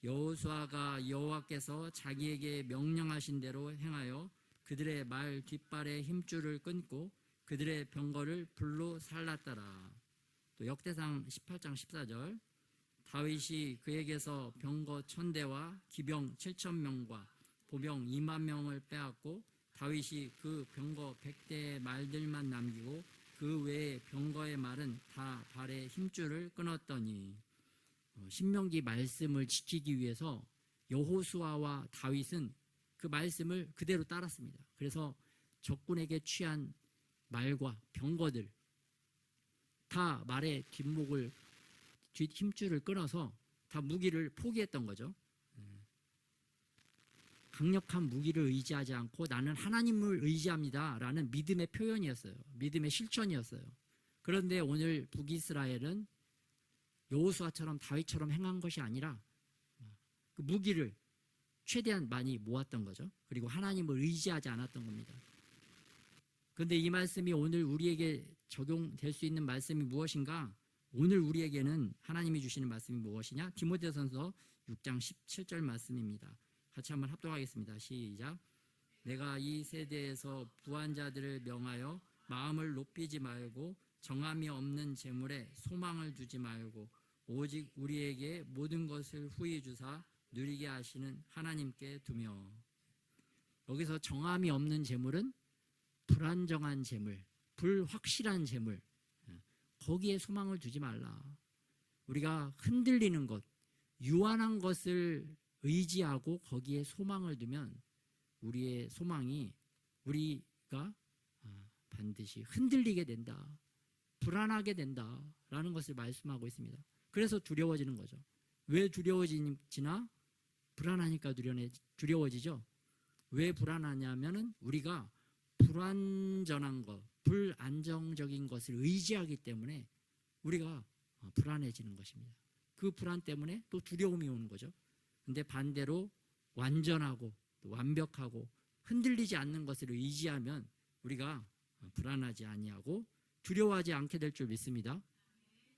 여호수아가 여호와께서 자기에게 명령하신 대로 행하여 그들의 말 뒷발의 힘줄을 끊고 그들의 병거를 불로 살랐더라. 또 역대상 18장 14절 다윗이 그에게서 병거 1000대와 기병 7000명과 보병 2만 명을 빼앗고 다윗이 그 병거 100대의 말들만 남기고 그 외의 병거의 말은 다 발의 힘줄을 끊었더니. 신명기 말씀을 지키기 위해서 여호수아와 다윗은 그 말씀을 그대로 따랐습니다. 그래서 적군에게 취한 말과 병거들 다 말의 뒷목을 힘줄을 끊어서 다 무기를 포기했던 거죠. 강력한 무기를 의지하지 않고 나는 하나님을 의지합니다 라는 믿음의 표현이었어요. 믿음의 실천이었어요. 그런데 오늘 북이스라엘은 여호수아처럼 다윗처럼 행한 것이 아니라 그 무기를 최대한 많이 모았던 거죠. 그리고 하나님을 의지하지 않았던 겁니다. 그런데 이 말씀이 오늘 우리에게 적용될 수 있는 말씀이 무엇인가? 오늘 우리에게는 하나님이 주시는 말씀이 무엇이냐? 디모데전서 6장 17절 말씀입니다. 같이 한번 합독하겠습니다. 시작. 내가 이 세대에서 부한 자들을 명하여 마음을 높이지 말고 정함이 없는 재물에 소망을 두지 말고 오직 우리에게 모든 것을 후히 주사 누리게 하시는 하나님께 두며. 여기서 정함이 없는 재물은 불안정한 재물, 불확실한 재물, 거기에 소망을 두지 말라. 우리가 흔들리는 것, 유한한 것을 의지하고 거기에 소망을 두면 우리의 소망이 우리가 반드시 흔들리게 된다, 불안하게 된다라는 것을 말씀하고 있습니다. 그래서 두려워지는 거죠. 왜 두려워지나? 불안하니까 두려워지죠. 왜 불안하냐면은 우리가 불완전한 것, 불안정적인 것을 의지하기 때문에 우리가 불안해지는 것입니다. 그 불안 때문에 또 두려움이 오는 거죠. 근데 반대로 완전하고 또 완벽하고 흔들리지 않는 것을 의지하면 우리가 불안하지 아니하고 두려워하지 않게 될 줄 믿습니다.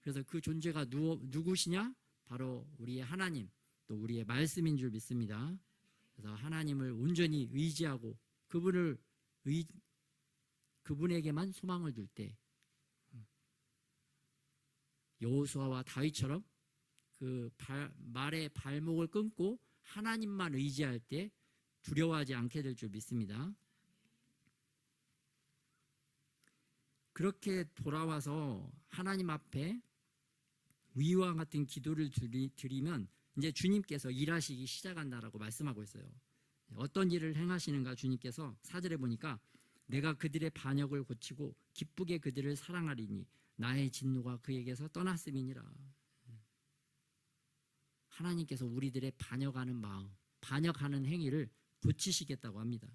그래서 그 존재가 누구시냐? 바로 우리의 하나님, 또 우리의 말씀인 줄 믿습니다. 그래서 하나님을 온전히 의지하고 그분에게만 소망을 둘 때 여호수아와 다윗처럼 그 말의 발목을 끊고 하나님만 의지할 때 두려워하지 않게 될 줄 믿습니다. 그렇게 돌아와서 하나님 앞에 위와 같은 기도를 드리면 이제 주님께서 일하시기 시작한다라고 말씀하고 있어요. 어떤 일을 행하시는가? 주님께서 4절에 보니까 내가 그들의 반역을 고치고 기쁘게 그들을 사랑하리니 나의 진노가 그에게서 떠났음이니라. 하나님께서 우리들의 반역하는 마음, 반역하는 행위를 고치시겠다고 합니다.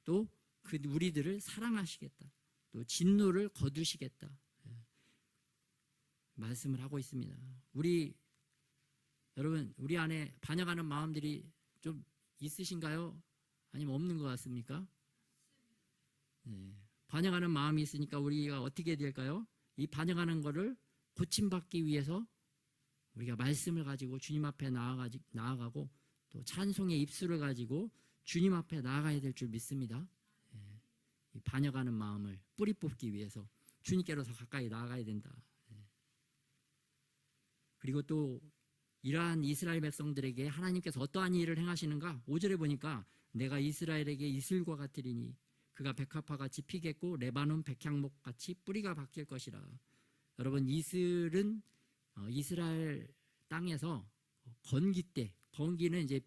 또 그 우리들을 사랑하시겠다. 또 진노를 거두시겠다. 말씀을 하고 있습니다. 여러분, 우리 안에 반역하는 마음들이 좀 있으신가요? 아니면 없는 것 같습니까? 네. 반역하는 마음이 있으니까 우리가 어떻게 될까요? 이 반역하는 거를 고침받기 위해서 우리가 말씀을 가지고 주님 앞에 나아가고 또 찬송의 입술을 가지고 주님 앞에 나아가야 될 줄 믿습니다. 이 반역하는 마음을 뿌리 뽑기 위해서 주님께로 더 가까이 나아가야 된다. 그리고 또 이러한 이스라엘 백성들에게 하나님께서 어떠한 일을 행하시는가? 5절에 보니까 내가 이스라엘에게 이슬과 같으리니 그가 백합화 같이 피겠고 레바논 백향목 같이 뿌리가 바뀔 것이라. 여러분, 이슬은 이스라엘 땅에서 건기 때, 건기는 이제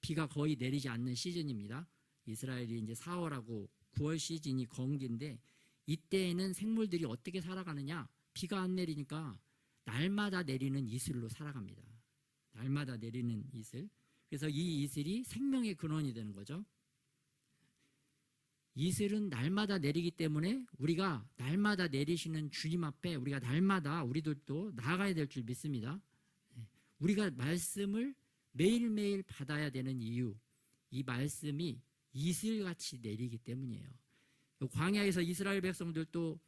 비가 거의 내리지 않는 시즌입니다. 이스라엘이 이제 4월하고 9월 시즌이 건기인데 이때에는 생물들이 어떻게 살아가느냐? 비가 안 내리니까 날마다 내리는 이슬로 살아갑니다. 날마다 내리는 이슬. 그래서 이 이슬이 생명의 근원이 되는 거죠. 이슬은 날마다 내리기 때문에 우리가 날마다 내리시는 주님 앞에 우리가 날마다 우리들도 나아가야 될 줄 믿습니다. 우리가 말씀을 매일매일 받아야 되는 이유, 이 말씀이 이슬같이 내리기 때문이에요. 광야에서 이스라엘 백성들도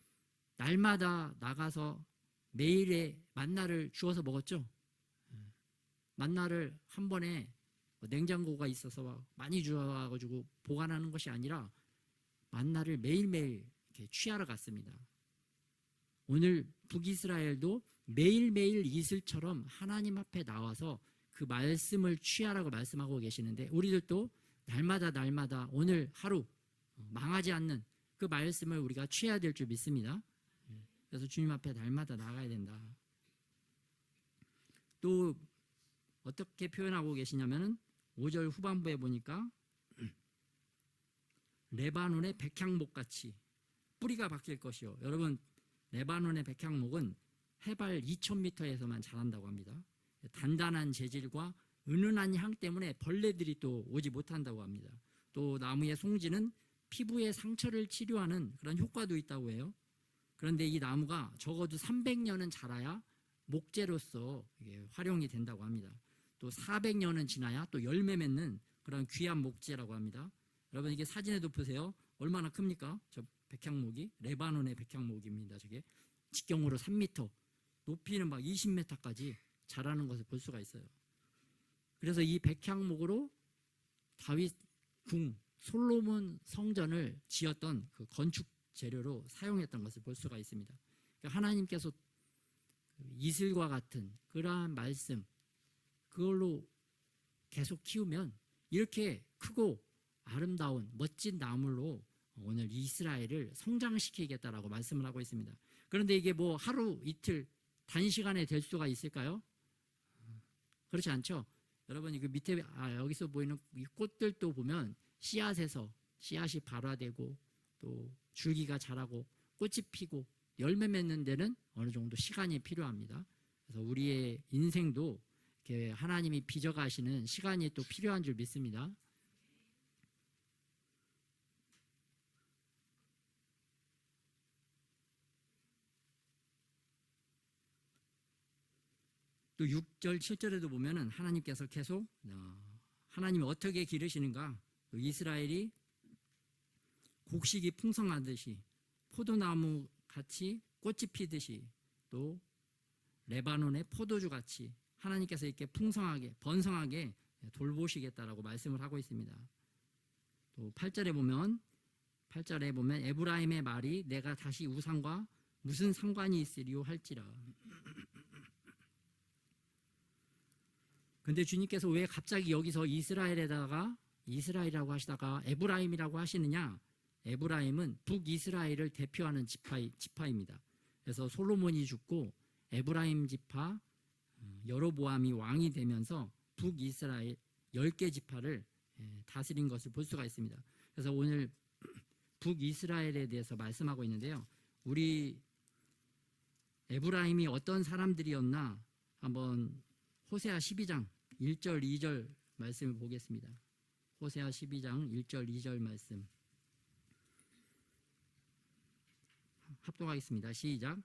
날마다 나가서 매일의 만나를 주워서 먹었죠. 만나를 한 번에 냉장고가 있어서 많이 주워가지고 보관하는 것이 아니라 만나를 매일매일 이렇게 취하러 갔습니다. 오늘 북이스라엘도 매일매일 이슬처럼 하나님 앞에 나와서 그 말씀을 취하라고 말씀하고 계시는데 우리들도 날마다 오늘 하루 망하지 않는 그 말씀을 우리가 취해야 될 줄 믿습니다. 그래서 주님 앞에 날마다 나가야 된다. 또 어떻게 표현하고 계시냐면은 5절 후반부에 보니까 레바논의 백향목같이 뿌리가 바뀔 것이요. 여러분, 레바논의 백향목은 해발 2000m에서만 자란다고 합니다. 단단한 재질과 은은한 향 때문에 벌레들이 또 오지 못한다고 합니다. 또 나무의 송지는 피부의 상처를 치료하는 그런 효과도 있다고 해요. 그런데 이 나무가 적어도 300년은 자라야 목재로서 활용이 된다고 합니다. 또 400년은 지나야 또 열매 맺는 그런 귀한 목재라고 합니다. 여러분, 이게 사진에도 보세요. 얼마나 큽니까? 저 백향목이 레바논의 백향목입니다. 저게 직경으로 3m, 높이는 막 20m까지 자라는 것을 볼 수가 있어요. 그래서 이 백향목으로 다윗 궁 솔로몬 성전을 지었던 그 건축 재료로 사용했던 것을 볼 수가 있습니다. 그러니까 하나님께서 이슬과 같은 그러한 말씀, 그걸로 계속 키우면 이렇게 크고 아름다운 멋진 나물로 오늘 이스라엘을 성장시키겠다라고 말씀을 하고 있습니다. 그런데 이게 뭐 하루 이틀 단시간에 될 수가 있을까요? 그렇지 않죠. 여러분, 그 밑에 여기서 보이는 이 꽃들도 보면 씨앗이 발화되고 또 줄기가 자라고 꽃이 피고 열매 맺는 데는 어느 정도 시간이 필요합니다. 그래서 우리의 인생도 이렇게 하나님이 빚어가시는 시간이 또 필요한 줄 믿습니다. 또 6절, 7절에도 보면은 하나님께서 계속 하나님이 어떻게 기르시는가, 이스라엘이 곡식이 풍성하듯이 포도나무 같이 꽃이 피듯이 또 레바논의 포도주 같이 하나님께서 이렇게 풍성하게 번성하게 돌보시겠다라고 말씀을 하고 있습니다. 또 8절에 보면 에브라임의 말이 내가 다시 우상과 무슨 상관이 있으리요 할지라. 근데 주님께서 왜 갑자기 여기서 이스라엘이라고 하시다가 에브라임이라고 하시느냐? 에브라임은 북이스라엘을 대표하는 지파입니다. 그래서 솔로몬이 죽고 에브라임 지파 여로보암이 왕이 되면서 북이스라엘 10개 지파를 다스린 것을 볼 수가 있습니다. 그래서 오늘 북이스라엘에 대해서 말씀하고 있는데요. 우리 에브라임이 어떤 사람들이었나 한번 호세아 12장 1절 2절 말씀을 보겠습니다. 호세아 12장 1절 2절 말씀 합독하겠습니다. 시작.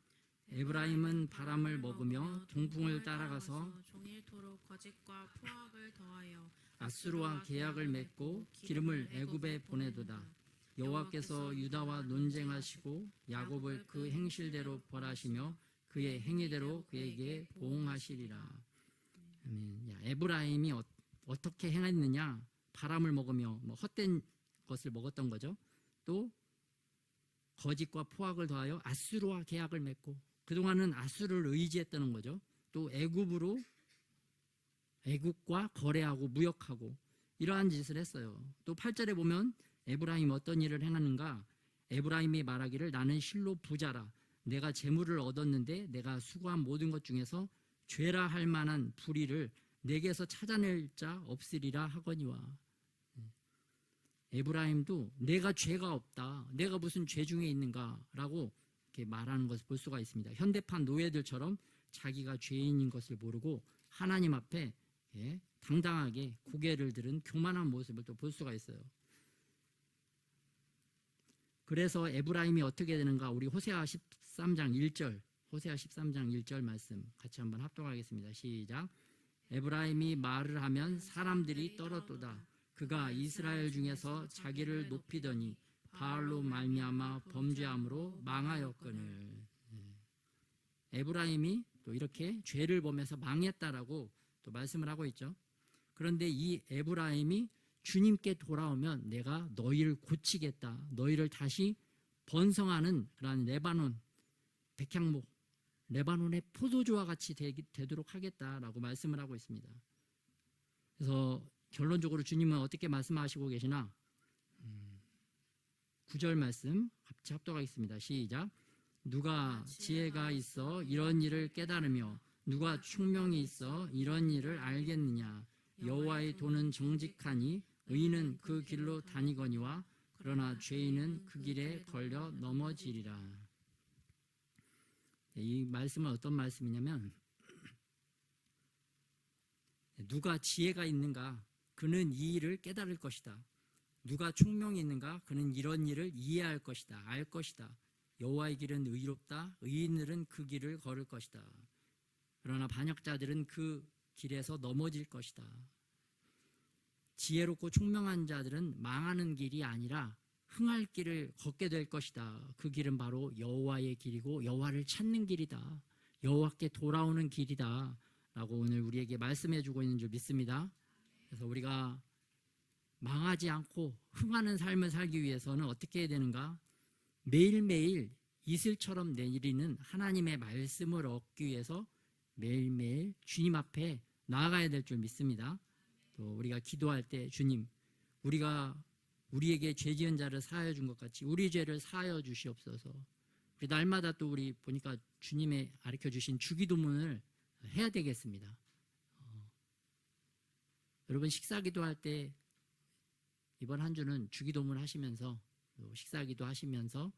에브라임은 바람을 먹으며 동풍을 따라가서 종일토록 거짓과 포악을 더하여 아수르와 계약을 맺고 기름을 애굽에 보내도다. 여호와께서 유다와 논쟁하시고 야곱을 그 행실대로 벌하시며 그의 행위대로 그에게 보응하시리라. 아멘. 야, 에브라임이 어떻게 행했느냐? 바람을 먹으며 헛된 것을 먹었던 거죠. 또 거짓과 포악을 더하여 아수르와 계약을 맺고, 그동안은 아수르를 의지했다는 거죠. 또 애굽과 거래하고 무역하고 이러한 짓을 했어요. 또 8절에 보면 에브라임이 어떤 일을 행하는가? 에브라임이 말하기를 나는 실로 부자라. 내가 재물을 얻었는데 내가 수고한 모든 것 중에서 죄라 할 만한 불의를 내게서 찾아낼 자 없으리라 하거니와. 에브라임도 내가 죄가 없다, 내가 무슨 죄 중에 있는가라고 이렇게 말하는 것을 볼 수가 있습니다. 현대판 노예들처럼 자기가 죄인인 것을 모르고 하나님 앞에 당당하게 고개를 들은 교만한 모습을 또 볼 수가 있어요. 그래서 에브라임이 어떻게 되는가? 우리 호세아 13장 1절 말씀 같이 한번 합독하겠습니다. 시작. 에브라임이 말을 하면 사람들이 떨어도다. 그가 이스라엘 중에서 자기를 높이더니 바알로 말미암아 범죄함으로 망하였거늘. 에브라임이 또 이렇게 죄를 범해서 망했다라고 또 말씀을 하고 있죠. 그런데 이 에브라임이 주님께 돌아오면 내가 너희를 고치겠다, 너희를 다시 번성하는 그런 레바논 백향목, 레바논의 포도주와 같이 되도록 하겠다라고 말씀을 하고 있습니다. 그래서 결론적으로 주님은 어떻게 말씀하시고 계시나? 9절 말씀 같이 합독하겠습니다. 시작. 누가 지혜가 있어 이런 일을 깨달으며 누가 총명이 있어 이런 일을 알겠느냐? 여호와의 도는 정직하니 의인은 그 길로 다니거니와 그러나 죄인은 그 길에 걸려 넘어지리라. 이 말씀은 어떤 말씀이냐면, 누가 지혜가 있는가? 그는 이 일을 깨달을 것이다. 누가 총명이 있는가? 그는 이런 일을 이해할 것이다, 알 것이다. 여호와의 길은 의롭다. 의인들은 그 길을 걸을 것이다. 그러나 반역자들은 그 길에서 넘어질 것이다. 지혜롭고 총명한 자들은 망하는 길이 아니라 흥할 길을 걷게 될 것이다. 그 길은 바로 여호와의 길이고 여호와를 찾는 길이다. 여호와께 돌아오는 길이다 라고 오늘 우리에게 말씀해 주고 있는 줄 믿습니다. 그래서 우리가 망하지 않고 흥하는 삶을 살기 위해서는 어떻게 해야 되는가? 매일매일 이슬처럼 내리는 하나님의 말씀을 얻기 위해서 매일매일 주님 앞에 나아가야 될 줄 믿습니다. 또 우리가 기도할 때 주님, 우리가 우리에게 죄 지은 자를 사하여 준 것 같이 우리 죄를 사하여 주시옵소서. 우리 날마다 또 우리 보니까 주님의 가르쳐 주신 주기도문을 해야 되겠습니다. 여러분 식사기도할 때 이번 한 주는 주기도문 하시면서 식사기도 하시면서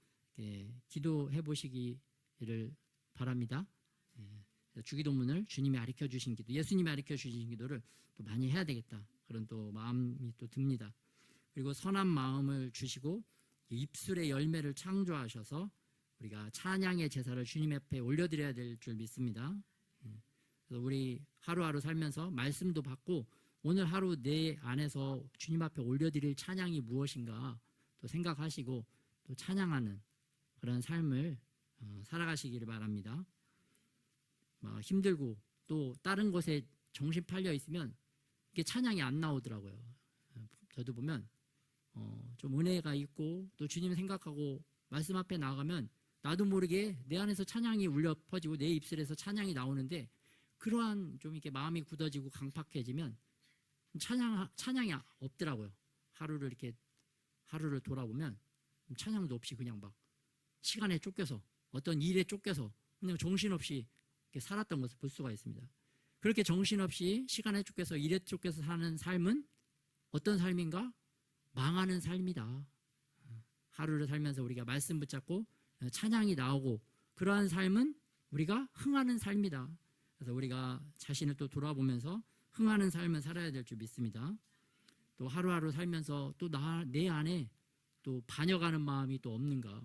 기도해 보시기를 바랍니다. 주기도문을 주님이 가르쳐 주신 기도, 예수님이 가르쳐 주신 기도를 또 많이 해야 되겠다, 그런 또 마음이 또 듭니다. 그리고 선한 마음을 주시고 입술의 열매를 창조하셔서 우리가 찬양의 제사를 주님 앞에 올려드려야 될 줄 믿습니다. 그래서 우리 하루하루 살면서 말씀도 받고 오늘 하루 내 안에서 주님 앞에 올려드릴 찬양이 무엇인가 또 생각하시고 또 찬양하는 그런 삶을 살아가시기를 바랍니다. 힘들고 또 다른 것에 정신 팔려 있으면 이게 찬양이 안 나오더라고요. 저도 보면 좀 은혜가 있고 또 주님 생각하고 말씀 앞에 나가면 나도 모르게 내 안에서 찬양이 울려 퍼지고 내 입술에서 찬양이 나오는데, 그러한 좀 이렇게 마음이 굳어지고 강팍해지면 찬양이 없더라고요. 하루를 돌아보면 찬양도 없이 그냥 막 시간에 쫓겨서 어떤 일에 쫓겨서 그냥 정신없이 이렇게 살았던 것을 볼 수가 있습니다. 그렇게 정신없이 시간에 쫓겨서 일에 쫓겨서 사는 삶은 어떤 삶인가? 망하는 삶이다. 하루를 살면서 우리가 말씀 붙잡고 찬양이 나오고 그러한 삶은 우리가 흥하는 삶이다. 그래서 우리가 자신을 또 돌아보면서 흥하는 삶을 살아야 될 줄 믿습니다. 또 하루하루 살면서 또 내 안에 또 반역하는 마음이 또 없는가?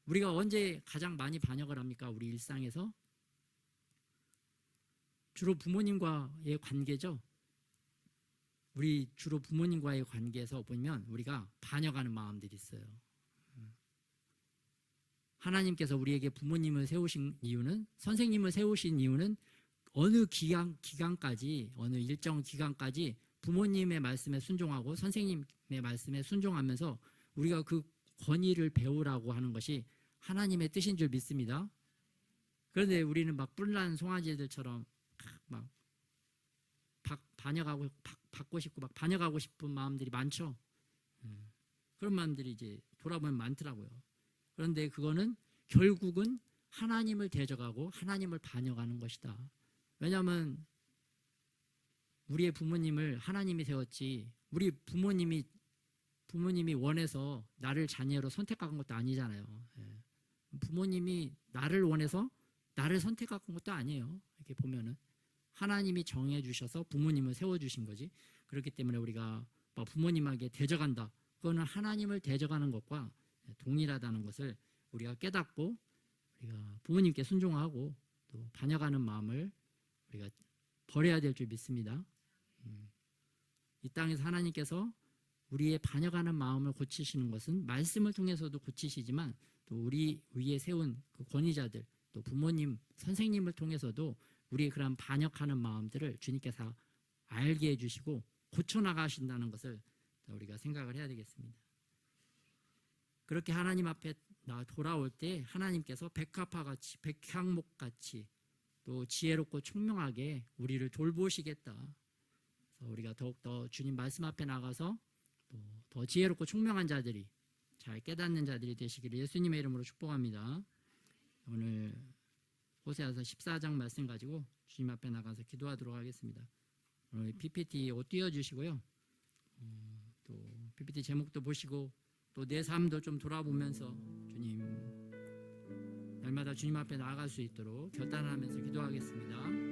우리가 언제 가장 많이 반역을 합니까? 우리 일상에서 주로 부모님과의 관계죠. 우리 주로 부모님과의 관계에서 보면 우리가 반역하는 마음들이 있어요. 하나님께서 우리에게 부모님을 세우신 이유는, 선생님을 세우신 이유는 어느 기간까지, 어느 일정 기간까지 부모님의 말씀에 순종하고 선생님의 말씀에 순종하면서 우리가 그 권위를 배우라고 하는 것이 하나님의 뜻인 줄 믿습니다. 그런데 우리는 막 뿔난 송아지들처럼 막 받고 싶고 막 반역하고 싶은 마음들이 많죠. 그런 마음들이 이제 돌아보면 많더라고요. 그런데 그거는 결국은 하나님을 대적하고 하나님을 반역하는 것이다. 왜냐하면 우리의 부모님을 하나님이 세웠지, 우리 부모님이 원해서 나를 자녀로 선택한 것도 아니잖아요. 부모님이 나를 원해서 나를 선택한 것도 아니에요. 이렇게 보면은 하나님이 정해 주셔서 부모님을 세워 주신 거지. 그렇기 때문에 우리가 부모님에게 대적한다, 그거는 하나님을 대적하는 것과 동일하다는 것을 우리가 깨닫고 우리가 부모님께 순종하고 또 반역하는 마음을 우리가 버려야 될 줄 믿습니다. 이 땅에서 하나님께서 우리의 반역하는 마음을 고치시는 것은 말씀을 통해서도 고치시지만 또 우리 위에 세운 그 권위자들, 또 부모님, 선생님을 통해서도 우리의 그런 반역하는 마음들을 주님께서 알게 해주시고 고쳐나가신다는 것을 우리가 생각을 해야 되겠습니다. 그렇게 하나님 앞에 돌아올 때 하나님께서 백합화같이, 백향목같이 또 지혜롭고 총명하게 우리를 돌보시겠다. 그래서 우리가 더욱더 주님 말씀 앞에 나가서 더 지혜롭고 총명한 자들이, 잘 깨닫는 자들이 되시기를 예수님의 이름으로 축복합니다. 오늘 호세아서 14장 말씀 가지고 주님 앞에 나가서 기도하도록 하겠습니다. 오늘 PPT 옷 띄워주시고요. 또 PPT 제목도 보시고 또 내 삶도 좀 돌아보면서 주님, 날마다 주님 앞에 나아갈 수 있도록 결단하면서 기도하겠습니다.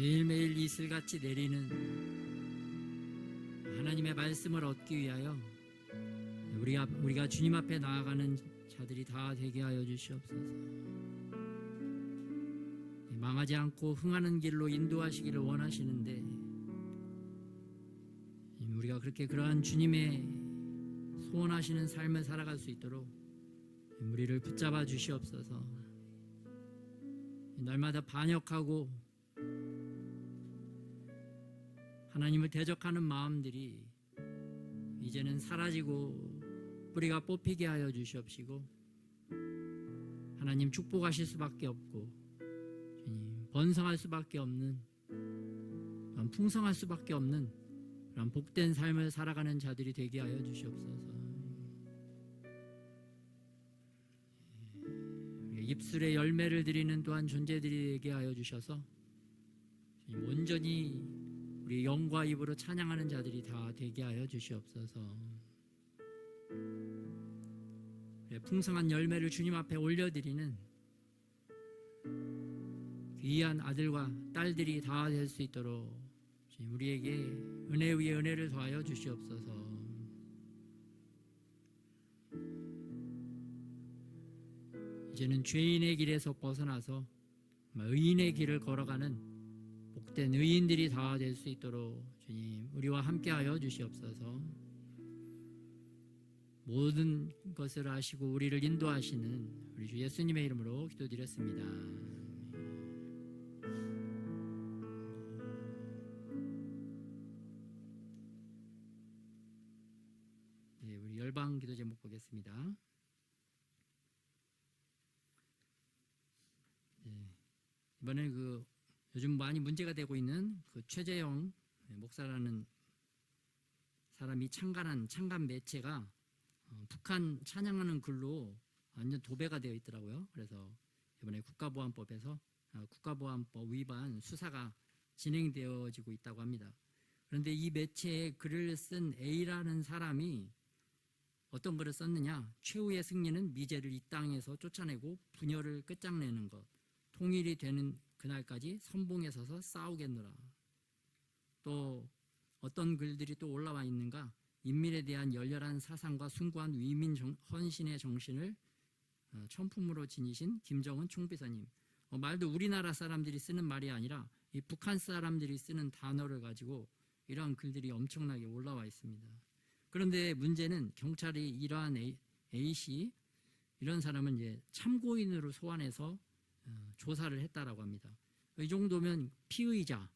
매일매일 이슬같이 내리는 하나님의 말씀을 얻기 위하여 우리가 주님 앞에 나아가는 자들이 다 되게 하여 주시옵소서. 망하지 않고 흥하는 길로 인도하시기를 원하시는데 우리가 그렇게 그러한 주님의 소원하시는 삶을 살아갈 수 있도록 우리를 붙잡아 주시옵소서. 날마다 반역하고 하나님을 대적하는 마음들이 이제는 사라지고 뿌리가 뽑히게 하여 주시옵시고 하나님 축복하실 수밖에 없고 번성할 수밖에 없는 풍성할 수밖에 없는 그런 복된 삶을 살아가는 자들이 되게 하여 주시옵소서. 입술에 열매를 드리는 또한 존재들이 되게 하여 주셔서 온전히 우리 영과 입으로 찬양하는 자들이 다 되게 하여 주시옵소서. 풍성한 열매를 주님 앞에 올려드리는 귀한 아들과 딸들이 다 될 수 있도록 우리에게 은혜 위에 은혜를 더하여 주시옵소서. 이제는 죄인의 길에서 벗어나서 의인의 길을 걸어가는 복된 의인들이 다 될 수 있도록 주님 우리와 함께하여 주시옵소서. 모든 것을 아시고 우리를 인도하시는 우리 주 예수님의 이름으로 기도드렸습니다. 네, 우리 열방 기도 제목 보겠습니다. 네, 이번에 요즘 많이 문제가 되고 있는 최재형 목사라는 사람이 창간 매체가 북한 찬양하는 글로 완전 도배가 되어 있더라고요. 그래서 이번에 국가보안법에서 국가보안법 위반 수사가 진행되어지고 있다고 합니다. 그런데 이 매체에 글을 쓴 A라는 사람이 어떤 글을 썼느냐? 최후의 승리는 미제를 이 땅에서 쫓아내고 분열을 끝장내는 것, 통일이 되는 그날까지 선봉에 서서 싸우겠노라. 또 어떤 글들이 또 올라와 있는가? 인민에 대한 열렬한 사상과 숭고한 위민 헌신의 정신을 천품으로 지니신 김정은 총비서님. 말도 우리나라 사람들이 쓰는 말이 아니라 이 북한 사람들이 쓰는 단어를 가지고 이러한 글들이 엄청나게 올라와 있습니다. 그런데 문제는 경찰이 이러한 A씨 이런 사람은 이제 참고인으로 소환해서 조사를 했다라고 합니다. 이 정도면 피의자,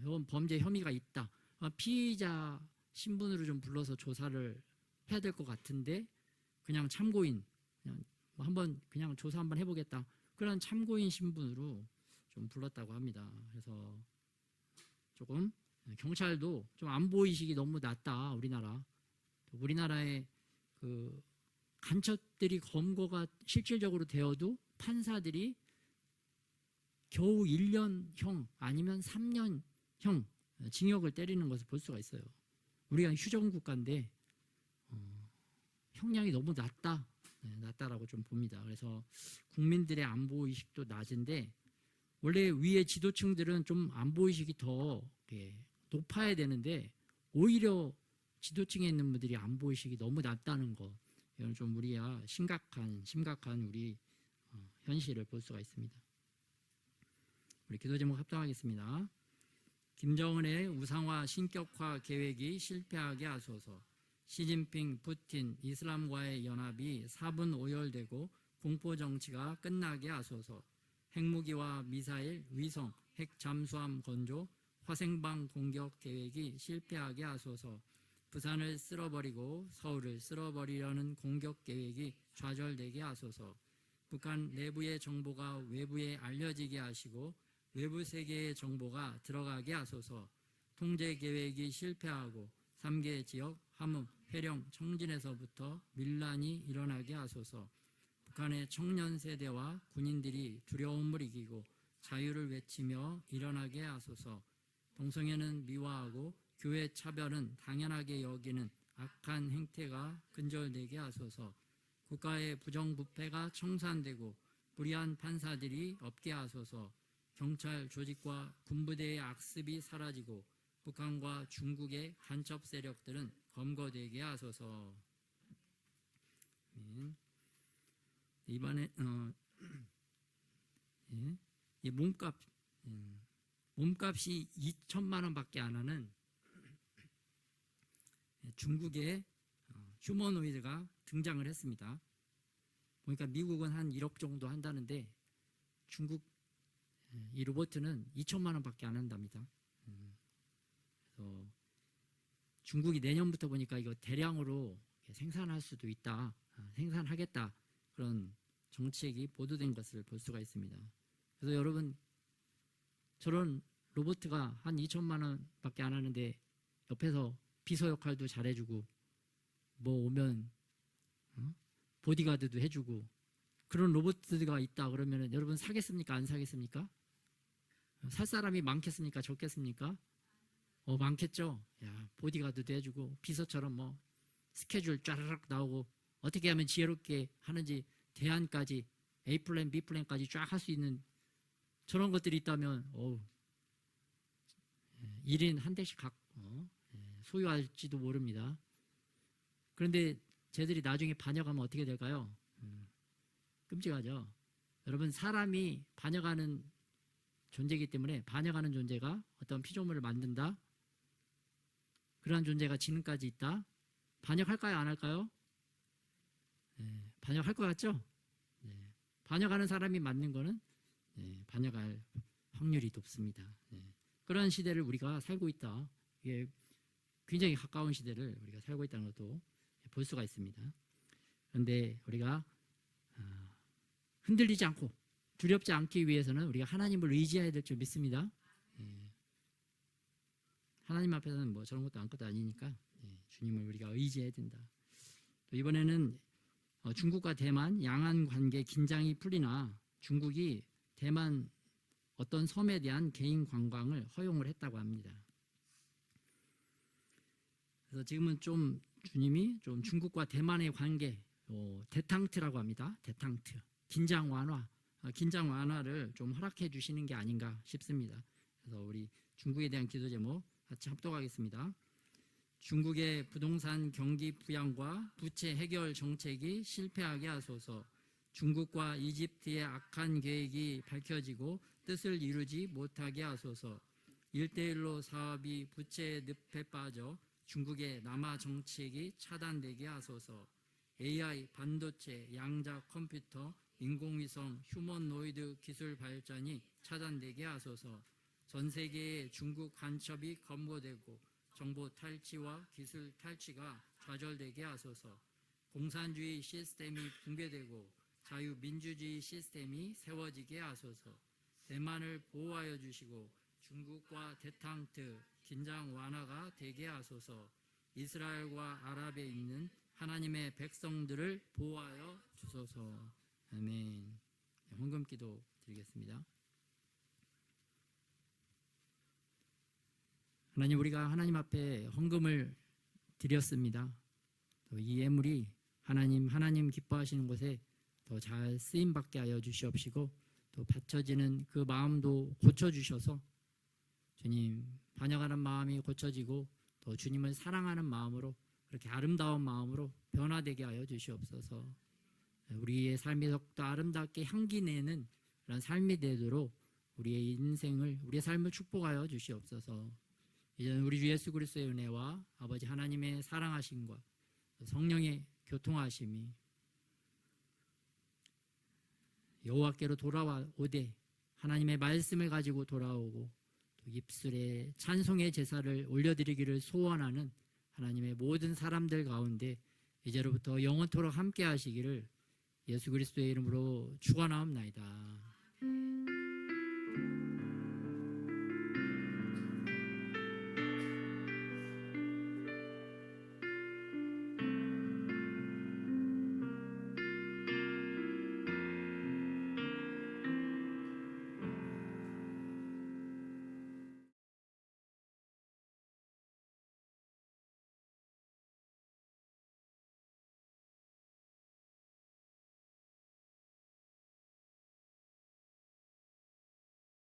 이건 범죄 혐의가 있다. 피의자 신분으로 좀 불러서 조사를 해야 될 것 같은데 그냥 참고인, 그냥 한번 그냥 조사 한번 해보겠다. 그런 참고인 신분으로 좀 불렀다고 합니다. 그래서 조금 경찰도 좀 안보의식이 너무 낮다. 우리나라의 간첩들이 검거가 실질적으로 되어도 판사들이 겨우 1년형 아니면 3년형 징역을 때리는 것을 볼 수가 있어요. 우리가 휴전국가인데 형량이 너무 낮다라고 좀 봅니다. 그래서 국민들의 안보의식도 낮은데 원래 위에 지도층들은 좀 안보의식이 더 높아야 되는데 오히려 지도층에 있는 분들이 안보의식이 너무 낮다는 것, 이건 좀 우리가 심각한 우리 현실을 볼 수가 있습니다. 우리 기도 제목 합동하겠습니다. 김정은의 우상화 신격화 계획이 실패하게 하소서. 시진핑, 푸틴, 이슬람과의 연합이 사분오열되고 공포정치가 끝나게 하소서. 핵무기와 미사일, 위성, 핵 잠수함 건조, 화생방 공격 계획이 실패하게 하소서. 부산을 쓸어버리고 서울을 쓸어버리려는 공격 계획이 좌절되게 하소서. 북한 내부의 정보가 외부에 알려지게 하시고 외부 세계의 정보가 들어가게 하소서. 통제 계획이 실패하고 3개 지역 함흥, 회령, 청진에서부터 밀란이 일어나게 하소서. 북한의 청년 세대와 군인들이 두려움을 이기고 자유를 외치며 일어나게 하소서. 동성애는 미화하고 교회 차별은 당연하게 여기는 악한 행태가 근절되게 하소서. 국가의 부정부패가 청산되고 불의한 판사들이 없게 하소서. 경찰 조직과 군부대의 악습이 사라지고 북한과 중국의 간첩 세력들은 검거되게 하소서. 이번에 이 몸값이 2천만 원밖에 안 하는 중국의 휴머노이드가 등장을 했습니다. 보니까 미국은 한 1억 정도 한다는데 중국 이 로봇은 2천만 원밖에 안 한답니다. 그래서 중국이 내년부터 보니까 이거 대량으로 생산할 수도 있다, 생산하겠다, 그런 정책이 보도된 것을 볼 수가 있습니다. 그래서 여러분, 저런 로봇가 한 2천만 원밖에 안 하는데 옆에서 비서 역할도 잘해주고 뭐 오면 보디가드도 해주고 그런 로봇가 있다 그러면 여러분 사겠습니까? 안 사겠습니까? 살 사람이 많겠습니까? 적겠습니까? 많겠죠. 야, 보디가드도 해주고 비서처럼 뭐 스케줄 쫘르륵 나오고 어떻게 하면 지혜롭게 하는지 대안까지 A 플랜, B 플랜까지 쫙 할 수 있는 저런 것들이 있다면 1인 한 대씩 소유할지도 모릅니다. 그런데 쟤들이 나중에 반역하면 어떻게 될까요? 끔찍하죠. 여러분, 사람이 반역하는 존재이기 때문에 반역하는 존재가 어떤 피조물을 만든다, 그러한 존재가 지금까지 있다. 반역할까요? 안 할까요? 반역할 것 같죠? 반역하는 사람이 만든 거는 반역할 확률이 높습니다. 그런 시대를 우리가 살고 있다. 이게 굉장히 가까운 시대를 우리가 살고 있다는 것도 볼 수가 있습니다. 그런데 우리가 흔들리지 않고 두렵지 않기 위해서는 우리가 하나님을 의지해야 될 줄 믿습니다. 하나님 앞에서는 뭐 저런 것도 아무것도 아니니까 주님을 우리가 의지해야 된다. 또 이번에는 중국과 대만 양안 관계 긴장이 풀리나 중국이 대만 어떤 섬에 대한 개인 관광을 허용을 했다고 합니다. 그래서 지금은 좀 주님이 좀 중국과 대만의 관계, 데탕트라고 합니다. 데탕트, 긴장 완화를 좀 허락해 주시는 게 아닌가 싶습니다. 그래서 우리 중국에 대한 기도 제목 같이 합독하겠습니다. 중국의 부동산 경기 부양과 부채 해결 정책이 실패하게 하소서. 중국과 이집트의 악한 계획이 밝혀지고 뜻을 이루지 못하게 하소서. 1:1로 사업이 부채의 늪에 빠져 중국의 남아 정책이 차단되게 하소서. AI, 반도체, 양자 컴퓨터, 인공위성, 휴머노이드 기술 발전이 차단되게 하소서. 전 세계의 중국 간첩이 검거되고 정보 탈취와 기술 탈취가 좌절되게 하소서. 공산주의 시스템이 붕괴되고 자유민주주의 시스템이 세워지게 하소서. 대만을 보호하여 주시고 중국과 데탕트, 긴장 완화가 되게 하소서. 이스라엘과 아랍에 있는 하나님의 백성들을 보호하여 주소서. 아멘. 헌금 기도 드리겠습니다. 하나님, 우리가 하나님 앞에 헌금을 드렸습니다. 또 이 예물이 하나님 기뻐하시는 곳에 더 잘 쓰임받게 하여 주시옵시고 또 바쳐지는 그 마음도 고쳐주셔서 주님, 반역하는 마음이 고쳐지고 또 주님을 사랑하는 마음으로 그렇게 아름다운 마음으로 변화되게 하여 주시옵소서. 우리의 삶이 더욱더 아름답게 향기 내는 그런 삶이 되도록 우리의 인생을, 우리의 삶을 축복하여 주시옵소서. 이제는 우리 주 예수 그리스도의 은혜와 아버지 하나님의 사랑하심과 성령의 교통하심이 여호와께로 돌아오되 하나님의 말씀을 가지고 돌아오고 또 입술에 찬송의 제사를 올려드리기를 소원하는 하나님의 모든 사람들 가운데 이제로부터 영원토록 함께 하시기를 예수 그리스도의 이름으로 축원하옵나이다.